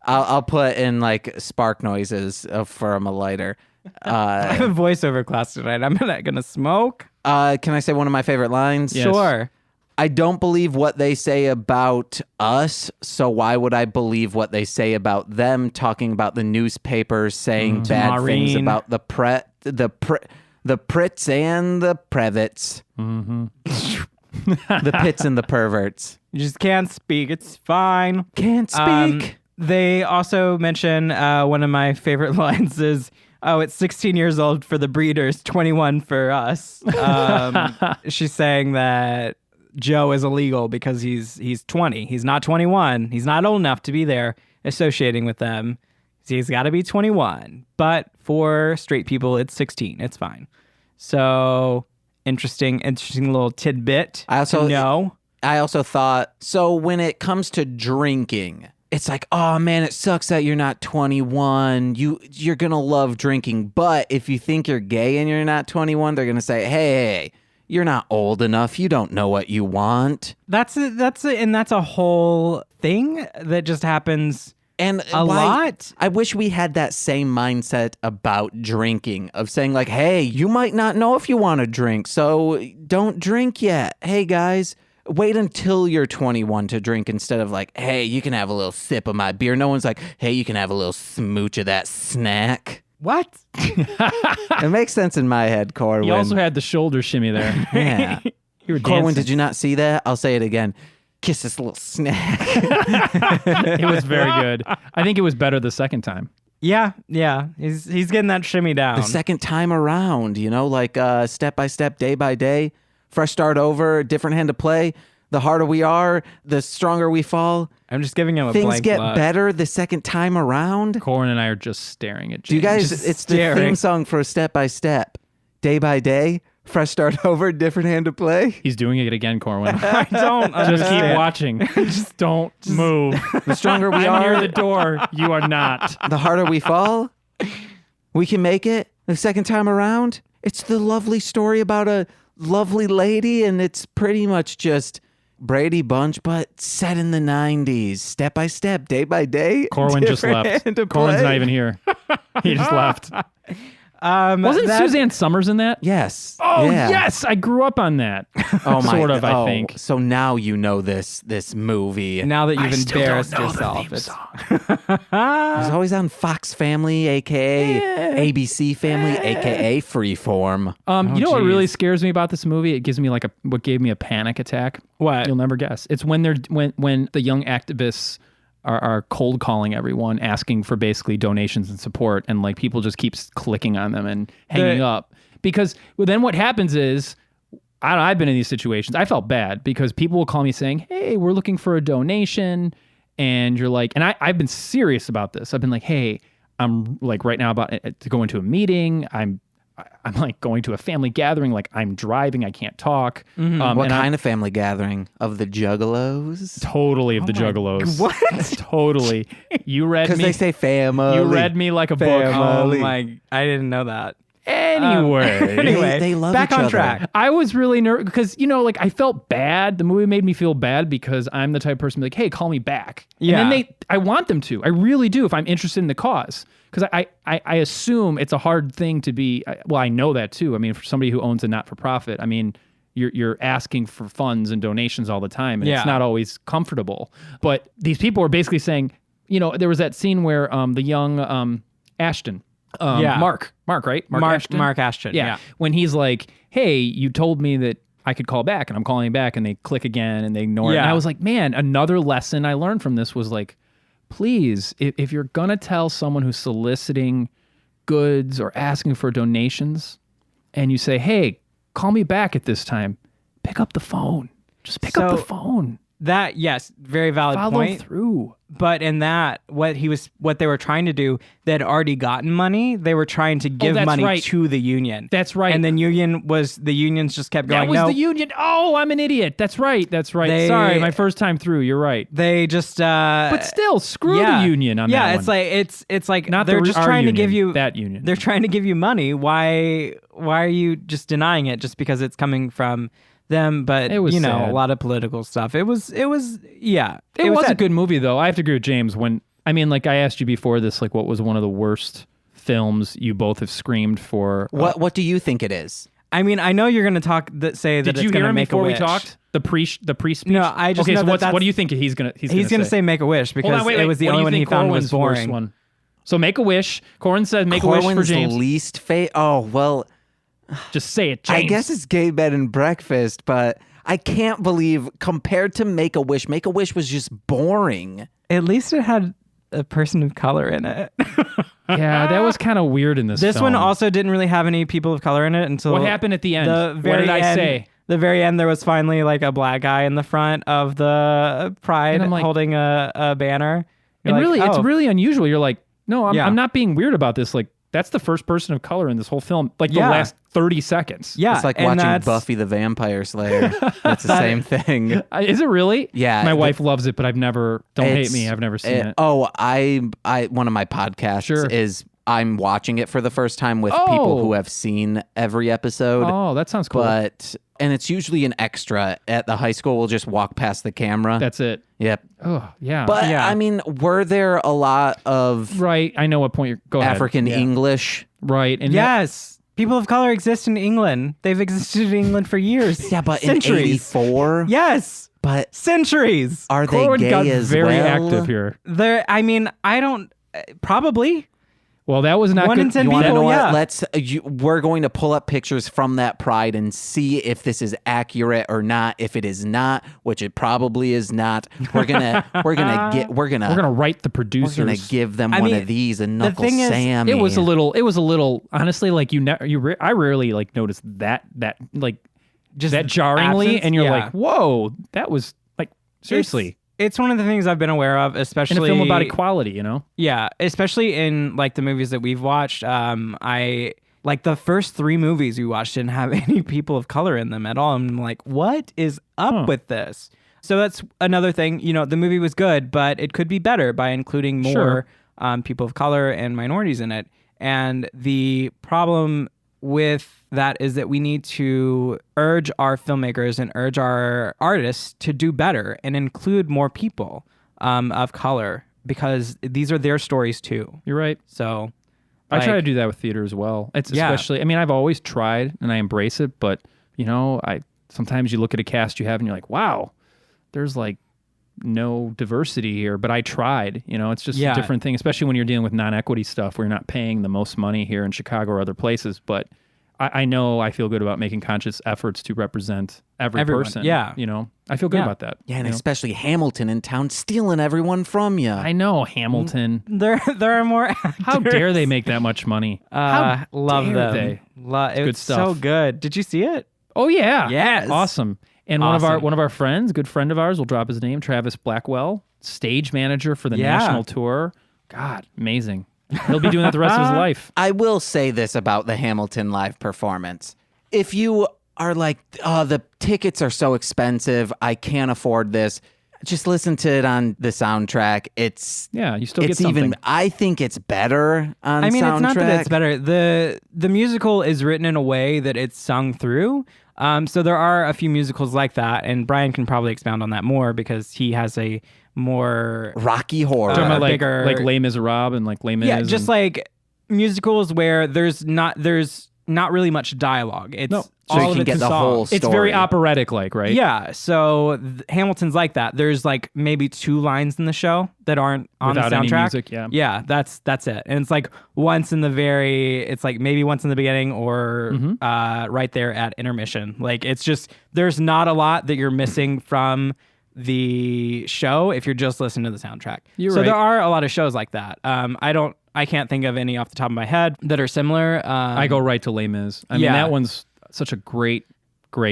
I'll put in like spark noises from a lighter. I have a voiceover class tonight. I'm not gonna smoke. Can I say one of my favorite lines? Yes. Sure. I don't believe what they say about us, so why would I believe what they say about them? Talking about the newspapers saying bad things Maureen. about the Prits and the Previts. The Pits and the Perverts. You just can't speak. It's fine. Can't speak. They also mention one of my favorite lines is, "Oh, it's 16 years old for the breeders, 21 for us." She's saying that Joe is illegal because he's 20. He's not 21. He's not old enough to be there associating with them. So he's got to be 21. But for straight people, it's 16. It's fine. So interesting little tidbit. I also to know. I also thought, so when it comes to drinking, it's like, oh man, it sucks that you're not 21. You're going to love drinking. But if you think you're gay and you're not 21, they're going to say, hey, you're not old enough. You don't know what you want. That's a whole thing that just happens And a lot. I wish we had that same mindset about drinking, of saying like, hey, you might not know if you want to drink, so don't drink yet. Hey guys, wait until you're 21 to drink, instead of like, hey, you can have a little sip of my beer. No one's like, hey, you can have a little smooch of that snack. What? It makes sense in my head, Corwin. You also had the shoulder shimmy there. Yeah. You were Corwin, dancing. did you not see that? I'll say it again. Kiss this little snack. It was very good. I think it was better the second time. Yeah. He's getting that shimmy down. The second time around, like step by step, day by day, fresh start over, different hand to play. the harder we are, the stronger we fall. I'm just giving him a Things blank get look. better the second time around. Corin and I are just staring at James. Do you guys, Just it's staring. the theme song for Step by Step. Day by day, fresh start over, different hand to play. He's doing it again, Corwin. I don't Just keep understand. watching. Just don't move. The stronger we I'm near are, the door. You are not. the harder we fall. We can make it the second time around. It's the lovely story about a lovely lady, and it's pretty much just Brady Bunch, but set in the 90s, step by step, day by day. Corwin just different left. hand to Corwin's play. not even here. He just left. Wasn't that- Suzanne Summers in that? Yes. Oh, Yeah. yes. I grew up on that. Oh my. Sort of, I oh, think. So now you know this movie. Now that I you've still don't embarrassed know the yourself, theme it's song. It was always on Fox Family, aka ABC Family, aka Freeform. You know what really geez. scares me about this movie? It gives me what gave me a panic attack. What? You'll never guess. It's when the young activists are cold calling everyone, asking for basically donations and support, and like people just keeps clicking on them and hanging up. Because then what happens is, I've been in these situations. I felt bad because people will call me saying, "Hey, we're looking for a donation," and you're like, and I've been serious about this. I've been like, "Hey, I'm like right now about to go into a meeting. I'm like going to a family gathering. Like I'm driving. I can't talk. What and kind of family gathering? Of the Juggalos? Totally of the Juggalos. What? Totally. You read Because me. they say family. You read me like a book. Oh Family. my! I didn't know that. Anyway. Anyway, they love back each on other. track. I was really nervous because, like I felt bad. The movie made me feel bad because I'm the type of person to be like, hey, call me back. Yeah. And then I want them to. I really do if I'm interested in the cause. Because I assume it's a hard thing to be, well, I know that too. I mean, for somebody who owns a not-for-profit, I mean, you're asking for funds and donations all the time, and Yeah. it's not always comfortable. But these people are basically saying, there was that scene where the young Ashton, Yeah. Mark, right? Mark Ashton. Yeah. When he's like, hey, you told me that I could call back, and I'm calling back, and they click again, and they ignore it. And Yeah. I was like, man, another lesson I learned from this was like, please, if you're going to tell someone who's soliciting goods or asking for donations, and you say, hey, call me back at this time, pick up the phone. Just pick up the phone. That, yes, very valid Follow point. through. But in that, what they were trying to do, they had already gotten money. They were trying to give that's money right. to the union. That's right. And then the unions just kept going, That was no. the union. Oh, I'm an idiot. That's right. Sorry, my first time through. You're right. They just But still, screw the union on that one. it's like Not they're the- just our trying to give union, you that union. They're trying to give you money. Why are you just denying it just because it's coming from them? But It was a sad. lot of political stuff. It was It was a sad. good movie, though. I have to agree with James. Like I asked you before this, like what was one of the worst films you both have screamed for? What do you think it is? I mean, I know you're going to say that Did it's you going hear to him make before a we wish. talked? The pre-speech? No, I just okay, know so that what do you think he's going to say Make a Wish because Hold on, wait. it was the What do only you one he think found was Corwin's worst boring. one? So Make a Wish. Corwin said Make a Wish for Corwin's James. least favorite. Oh, well, Just say it, James. I guess it's Gay Bed and Breakfast, but I can't believe compared to Make a Wish was just boring. At least it had a person of color in it. Yeah, that was kind of weird in this This film. one also didn't really have any people of color in it until What happened at the end? The What very did I end, say? The very end, there was finally like a black guy in the front of the pride And I'm like- holding a banner. You're And like, really, it's oh. really unusual. You're like, no, Yeah. I'm not being weird about this. Like, that's the first person of color in this whole film. Like the Yeah. last 30 seconds. Yeah, It's like and watching that's- Buffy the Vampire Slayer. That's the same thing. Is it really? Yeah, My wife loves it, but I've never. Don't hate It's- me. I've never seen it. Oh, I one of my podcasts Sure. is I'm watching it for the first time with Oh. people who have seen every episode. Oh, that sounds cool. And it's usually an extra at the high school. We'll just walk past the camera. That's it. Yep. Oh, yeah. But Yeah. I mean, were there a lot of right. I know what point you're. Go ahead. African English? Right. And Yes, people of color exist in England. They've existed in England for years. Yeah, but centuries. in '84. Yes, But centuries. are they Corwin gay got as very well? active here. I mean, I don't. Probably. Well, that was not One good. in 10 You want to people, know what? yeah. We're going to pull up pictures from that pride and see if this is accurate or not. If it is not, which it probably is not, we're gonna write the producers. give them I one mean, of these and the Knuckle thing is, Sammy. It was a little honestly, like I rarely like noticed that like just that jarringly, absence. and you're Yeah. like, whoa, that was like seriously. It's one of the things I've been aware of, especially In a film about equality, you know? Yeah, especially in like the movies that we've watched. I like the first 3 movies we watched didn't have any people of color in them at all. I'm like, what is up with this? So that's another thing. You know, the movie was good, but it could be better by including more people of color and minorities in it. And the problem with that is that we need to urge our filmmakers and urge our artists to do better and include more people of color, because these are their stories too. You're right. So I try to do that with theater as well. It's especially, I mean, I've always tried and I embrace it, but you know, sometimes you look at a cast you have and you're like, wow, there's like no diversity here, but I tried, you know, it's just a different thing, especially when you're dealing with non-equity stuff where you're not paying the most money here in Chicago or other places. But I know I feel good about making conscious efforts to represent everyone. Person. Yeah. You know, I feel good about that. Yeah. And especially Hamilton in town stealing everyone from you. I know Hamilton. There are more actors. How dare they make that much money? Love them. They? It's good stuff. So good. Did you see it? Oh yeah. Yes. Awesome. And one of our friends, good friend of ours, we'll drop his name, Travis Blackwell, stage manager for the national tour. God, amazing. He'll be doing that the rest of his life. I will say this about the Hamilton live performance. If you are like, oh, the tickets are so expensive, I can't afford this, just listen to it on the soundtrack. You still get something. I think it's better on soundtrack. I mean, it's not that it's better. The musical is written in a way that it's sung through. So there are a few musicals like that, and Brian can probably expound on that more because he has a more Rocky Horror, talking about bigger, like Les Miserables and like Les Mis. Yeah, just like musicals where there's not really much dialogue. It's so you can get the whole story. It's very operatic, like, right? Yeah. So Hamilton's like that. There's like maybe 2 lines in the show that aren't on Without the soundtrack. any music, yeah. Yeah, that's it. And it's like it's like maybe once in the beginning or right there at intermission. Like it's just there's not a lot that you're missing from the show if you're just listening to the soundtrack. You're so right. there are a lot of shows like that. I can't think of any off the top of my head that are similar. I go right to Les Mis. I mean, that one's such a great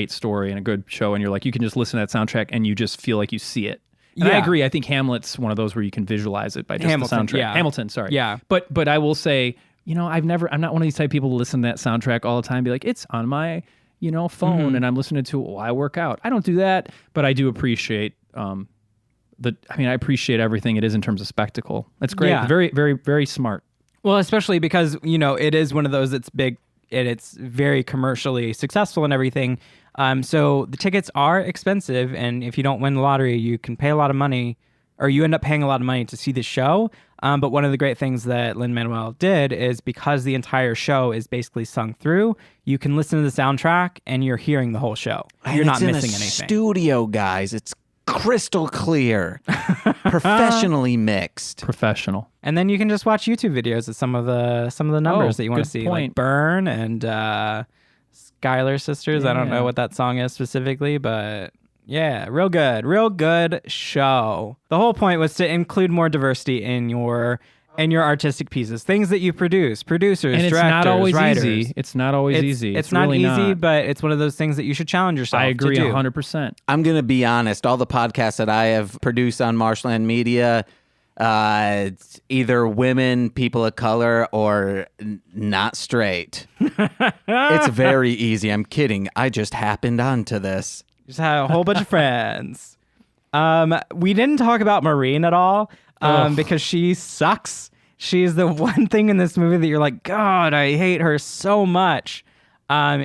story and a good show, and you're like, you can just listen to that soundtrack and you just feel like you see it. And I agree. I think Hamlet's one of those where you can visualize it by just the soundtrack. Yeah. Hamilton, sorry. Yeah. But I will say, you know, I'm not one of these type of people to listen to that soundtrack all the time. Be like, it's on my, phone and I'm listening to it while I work out. I don't do that, but I do appreciate I appreciate everything it is in terms of spectacle. That's great. Yeah. Very, very, very smart. Well, especially because, it is one of those that's big and it's very commercially successful and everything. So the tickets are expensive. And if you don't win the lottery, you can pay a lot of money or you end up paying a lot of money to see the show. But one of the great things that Lin-Manuel did is because the entire show is basically sung through, you can listen to the soundtrack and you're hearing the whole show. You're not missing anything. Studio, guys. It's crystal clear, professionally mixed. Professional. And then you can just watch YouTube videos of some of the numbers that you want to see, point. like Burn and Skylar Sisters. I don't know what that song is specifically, but yeah, real good show. The whole point was to include more diversity in your artistic pieces, things that you produce, producers, and it's directors, not always writers. easy. It's not always easy. It's not really easy, not. but it's one of those things that you should challenge yourself. I agree to do. 100%. I'm going to be honest. All the podcasts that I have produced on Marshland Media, it's either women, people of color, or not straight. It's very easy. I'm kidding. I just happened onto this. Just had a whole bunch of friends. We didn't talk about Maureen at all because she sucks. She's the one thing in this movie that you're like, God, I hate her so much.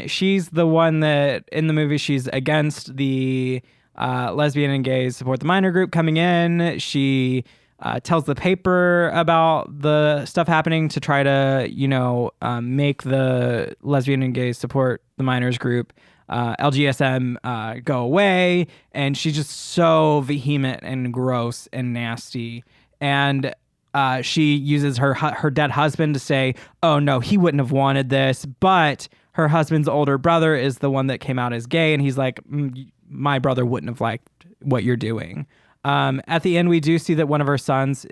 She's the one that in the movie she's against the lesbian and gay support the minor group coming in. She tells the paper about the stuff happening to try to, make the lesbian and gay support the minors group LGSM go away, and she's just so vehement and gross and nasty. And she uses her dead husband to say, oh no, he wouldn't have wanted this, but her husband's older brother is the one that came out as gay, and he's like, my brother wouldn't have liked what you're doing. At the end, we do see that one of her sons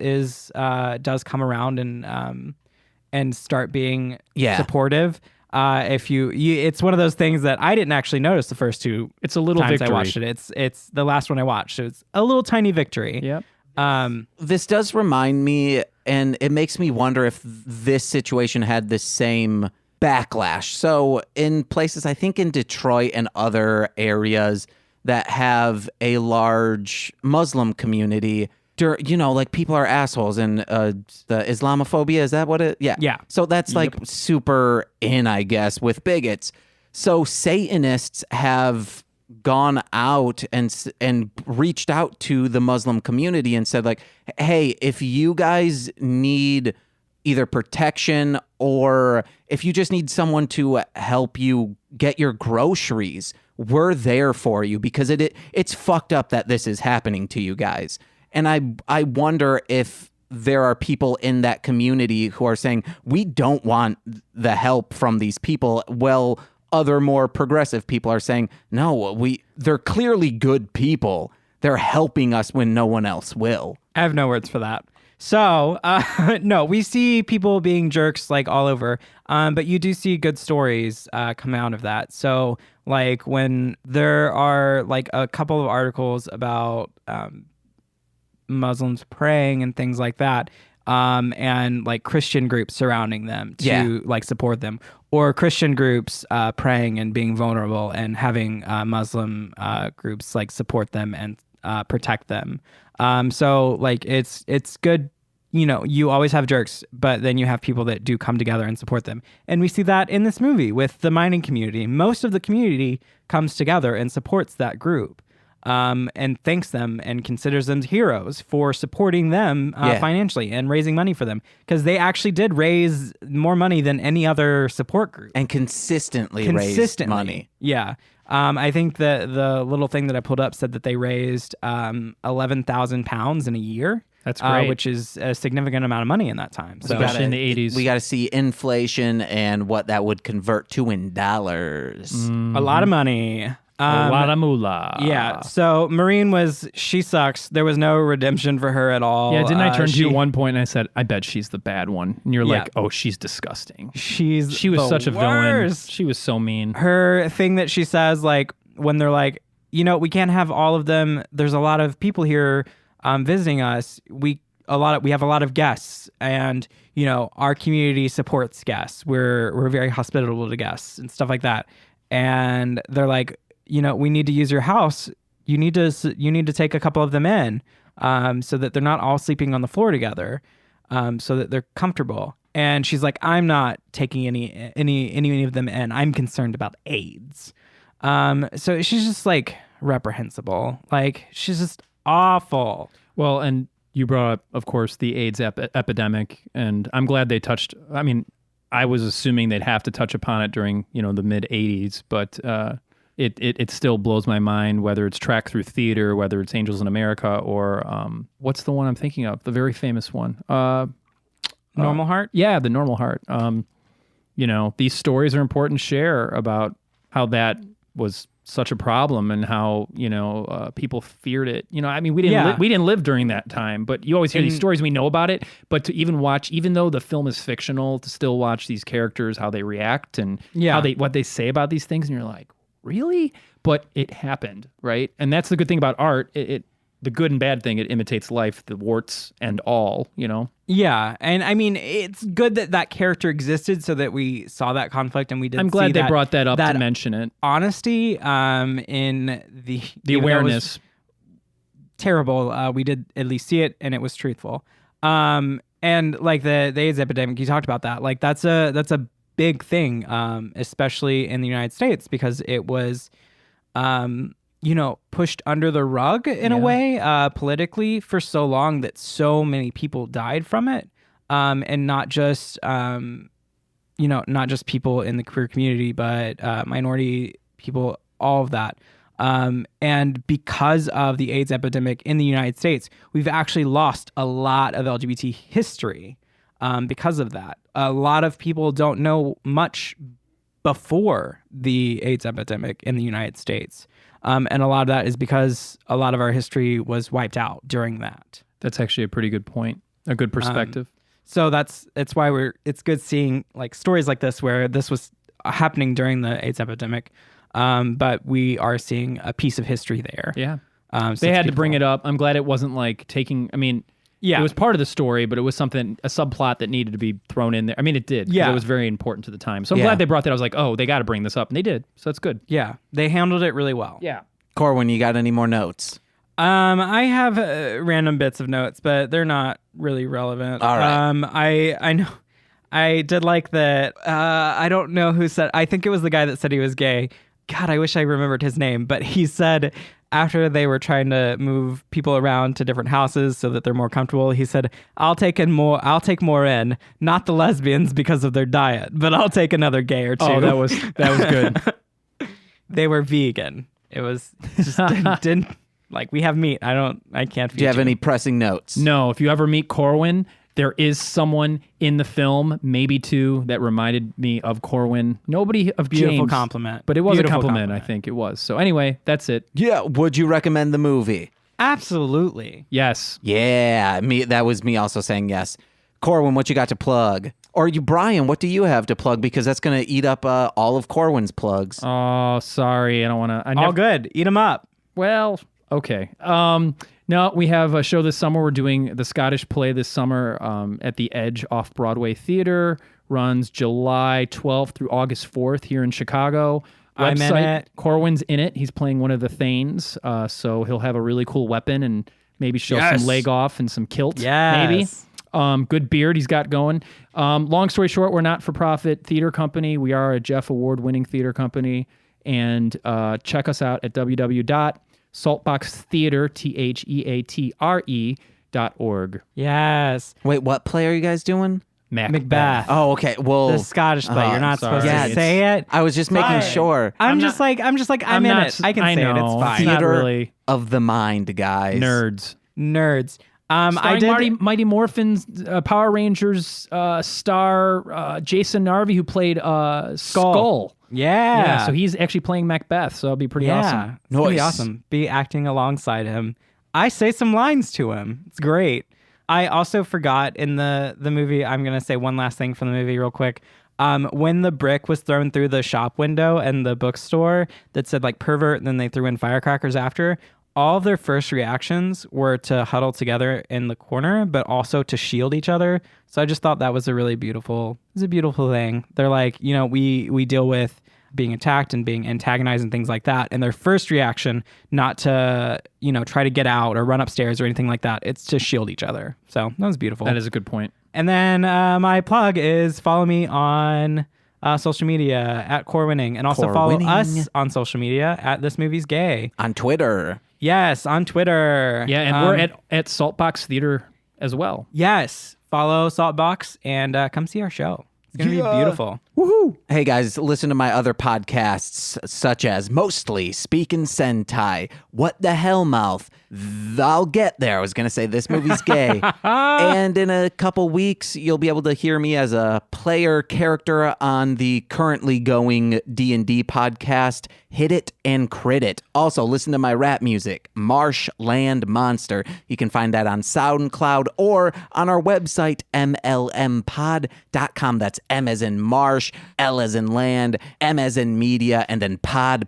does come around and start being supportive. It's one of those things that I didn't actually notice the first two. It's a little times victory. I watched it. It's the last one I watched. So it's a little tiny victory. Yep. This does remind me, and it makes me wonder if this situation had the same backlash. So in places, I think in Detroit and other areas that have a large Muslim community, like people are assholes, and the Islamophobia, is that what it? Yeah. Yeah. So that's like super in, I guess, with bigots. So Satanists have gone out and reached out to the Muslim community and said, like, hey, if you guys need either protection or if you just need someone to help you get your groceries, we're there for you, because it's fucked up that this is happening to you guys. And I wonder if there are people in that community who are saying, we don't want the help from these people. Well, other more progressive people are saying, no, they're clearly good people. They're helping us when no one else will. I have no words for that. So, no, we see people being jerks like all over, but you do see good stories come out of that. So, like when there are like a couple of articles about Muslims praying and things like that, and like Christian groups surrounding them to like support them, or Christian groups praying and being vulnerable and having Muslim groups like support them and protect them. So like it's good, you always have jerks, but then you have people that do come together and support them. And we see that in this movie with the mining community. Most of the community comes together and supports that group. And thanks them and considers them heroes for supporting them financially and raising money for them, because they actually did raise more money than any other support group and consistently raised money. Yeah. I think the little thing that I pulled up said that they raised 11,000 pounds in a year. That's great. Which is a significant amount of money in that time. So especially in the 80s. We got to see inflation and what that would convert to in dollars. A lot of money. A lot of moolah. Yeah. So Maureen she sucks. There was no redemption for her at all. Yeah, didn't I turn to you at one point and I said, I bet she's the bad one. And you're like, oh, she's disgusting. She was such a villain. She was so mean. Her thing that she says, like, when they're like, we can't have all of them. There's a lot of people here visiting us. We have a lot of guests, and our community supports guests. We're very hospitable to guests and stuff like that. And they're like, we need to use your house. You need to take a couple of them in, so that they're not all sleeping on the floor together, so that they're comfortable. And she's like, I'm not taking any of them in. I'm concerned about AIDS. So she's just like reprehensible. Like, she's just awful. Well, and you brought up, of course, the AIDS epidemic, and I'm glad they touched. I mean, I was assuming they'd have to touch upon it during the mid 80s, but it still blows my mind, whether it's Track Through Theater, whether it's Angels in America, or what's the one I'm thinking of? The very famous one. Normal Heart? Yeah, The Normal Heart. These stories are important to share about how that was such a problem and how, people feared it. I mean, we didn't live during that time, but you always hear these stories and we know about it. But to even watch, even though the film is fictional, to still watch these characters, how they react and what they say about these things, and you're like, really? But it happened, right? And that's the good thing about art. The good and bad thing, it imitates life, the warts and all, Yeah, and I mean, it's good that character existed so that we saw that conflict, and we did. I'm glad they brought that up to mention it. Honesty, in the awareness. Terrible. We did at least see it, and it was truthful. And like the AIDS epidemic, you talked about that. Like that's a big thing, especially in the United States, because it was, pushed under the rug in a way, politically for so long that so many people died from it. And not just people in the queer community, but minority people, all of that. And because of the AIDS epidemic in the United States, we've actually lost a lot of LGBT history because of that. A lot of people don't know much before the AIDS epidemic in the United States. And a lot of that is because a lot of our history was wiped out during that. That's actually a pretty good point, a good perspective. So that's why it's good seeing like stories like this, where this was happening during the AIDS epidemic. But we are seeing a piece of history there. Yeah. So They it's had to bring beautiful. it up. I'm glad it wasn't like taking, I mean, Yeah. it was part of the story, but it was something, a subplot that needed to be thrown in there. I mean, it did. 'Cause Yeah. It was very important to the time. So I'm Yeah. glad they brought that. I was like, oh, they got to bring this up. And they did. So that's good. Yeah, they handled it really well. Yeah. Corwin, you got any more notes? I have random bits of notes, but they're not really relevant. All right. I know. I did like that. I don't know who said. I think it was the guy that said he was gay. God, I wish I remembered his name. But he said after they were trying to move people around to different houses so that they're more comfortable, he said, I'll take more in, not the lesbians because of their diet, but I'll take another gay or two." Oh, that was good. They were vegan. It was just didn't like, we have meat. I can't feed Do you have any pressing notes? No, if you ever meet Corwin, there is someone in the film, maybe two, that reminded me of Corwin. Nobody of Beautiful James. compliment. But it was Beautiful a compliment, compliment. I think it was. So anyway, that's it. Yeah. Would you recommend the movie? Absolutely. Yes. Yeah. That was me also saying yes. Corwin, what you got to plug? Or you, Brian, what do you have to plug? Because that's going to eat up all of Corwin's plugs. Oh, sorry. I don't want to. All good. Eat them up. Well, okay. No, we have a show this summer. We're doing the Scottish play this summer at the Edge Off-Broadway Theater. Runs July 12th through August 4th here in Chicago. I'm in it. Corwin's in it. He's playing one of the Thanes, so he'll have a really cool weapon and maybe show Yes. some leg off and some kilt. Yes. Maybe. Good beard he's got going. Long story short, we're not for profit theater company. We are a Jeff Award-winning theater company. And check us out at www.saltboxtheatre.org. Yes. Wait, what play are you guys doing? Macbeth. Oh, okay. Well, The Scottish play. You're not sorry. supposed Yeah, to say it. I was just making Fine. sure. I'm not- just like I'm in not- it. I can I say it. know. It's fine. It's not Theater really- of the mind, guys. Nerds. Nerds. I Starring did. Mighty Morphin's Power Rangers star Jason Narvi, who played Skull. Yeah. Yeah, so he's actually playing Macbeth, so it'll be pretty awesome. It's gonna be Nice. awesome. Be acting alongside him. I say some lines to him. It's great. I also forgot in the movie. I'm gonna say one last thing from the movie real quick. When the brick was thrown through the shop window and the bookstore that said like pervert, and then they threw in firecrackers after. All of their first reactions were to huddle together in the corner, but also to shield each other. So I just thought that was a beautiful thing. They're like, we deal with being attacked and being antagonized and things like that. And their first reaction, not to, try to get out or run upstairs or anything like that. It's to shield each other. So that was beautiful. That is a good point. And then my plug is follow me on social media at Corwinning, and also follow Corwinning. us on social media at This Movie's Gay. On Twitter. Yes, on Twitter. Yeah, and we're at Saltbox Theater as well. Yes, follow Saltbox and come see our show. It's gonna be beautiful. Woohoo! Hey guys, listen to my other podcasts such as Mostly, Speakin' Sentai, What the Hellmouth, I'll Get There. I was gonna say This Movie's Gay. And in a couple weeks, you'll be able to hear me as a player character on the currently going D&D podcast, Hit It and Crit It. Also, listen to my rap music, Marshland Monster. You can find that on SoundCloud or on our website, mlmpod.com. That's M as in Marsh, L as in land, M as in media, and then pod.com.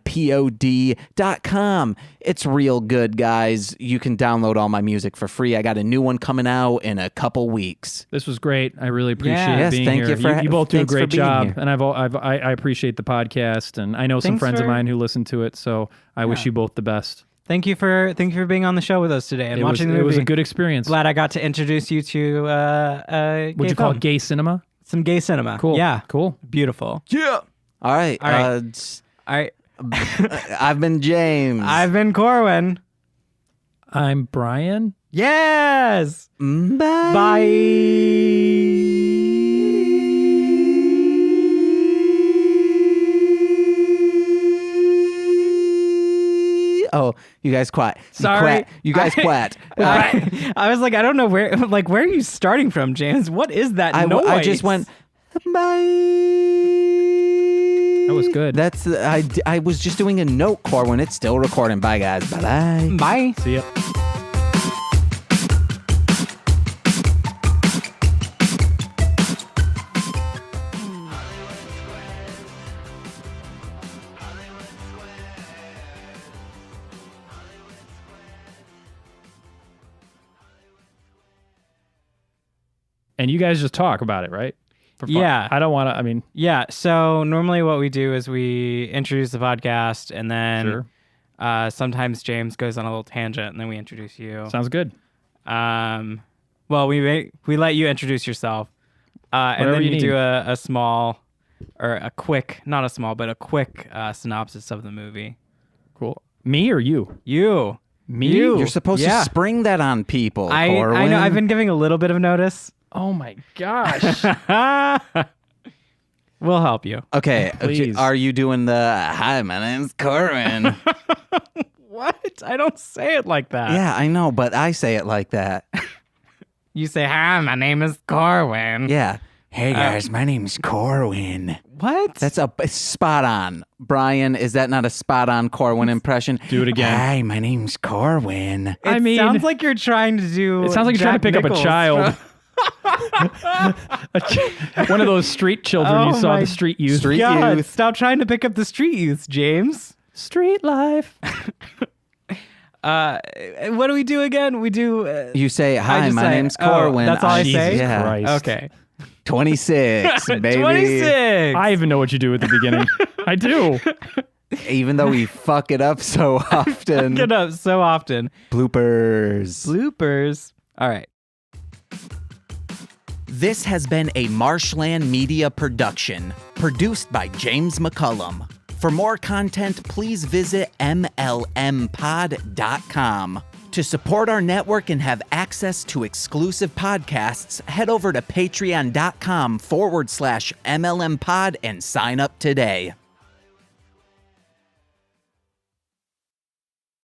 It's real good, guys. You can download all my music for free. I got a new one coming out in a couple weeks. This was great. I really appreciate Yes, being thank here. you for- you both do a thanks for great being job, here. and I appreciate the podcast, and I know some Thanks friends of for- mine who listen to it. So I wish you both the best. Thank you for being on the show with us today and watching the movie. It was a good experience. Glad I got to introduce you to Would you call it gay cinema? some gay cinema. Cool. Yeah. Cool. Beautiful. Yeah. All right. All right. All right. I've been James. I've been Corwin. I'm Brian. Yes. Bye. Bye. Oh, you guys quiet. Sorry. You guys quiet. I was like, I don't know where are you starting from, James? What is that noise? I just went, bye. That was good. That's I was just doing a note, Corwin. It's still recording. Bye, guys. Bye-bye. Bye. See ya. And you guys just talk about it, right? For fun. Yeah. I don't want to, I mean. Yeah. So normally what we do is we introduce the podcast, and then Sure. Sometimes James goes on a little tangent, and then we introduce you. Sounds good. Well, we let you introduce yourself, and then you do a small, or a quick, not a small, but a quick synopsis of the movie. Cool. Me or you? You. Me? You're supposed to spring that on people, Corwin. I know. I've been giving a little bit of notice. Oh my gosh. We'll help you. Okay. Please. Are you doing the, hi, my name's Corwin? What? I don't say it like that. Yeah, I know, but I say it like that. You say, hi, my name is Corwin. Yeah. Hey, guys, my name's Corwin. What? That's it's spot on. Brian, is that not a spot on Corwin impression? Do it again. Hi, my name's Corwin. It sounds like you're trying to do. It sounds like you're trying to pick up a child. One of those street children you saw, the street youth. Street God, youth. stop trying to pick up the street youth, James. Street life. What do we do again? We do. You say, hi, my name's oh, Corwin. that's all I say? Jesus Yeah. Christ. Okay. 26, baby. 26. I even know what you do at the beginning. I do. Even though we fuck it up so often. Get up so often. Bloopers. Bloopers. All right. This has been a Marshland Media production, produced by James McCullum. For more content, please visit mlmpod.com. To support our network and have access to exclusive podcasts, head over to patreon.com/MLMpod and sign up today.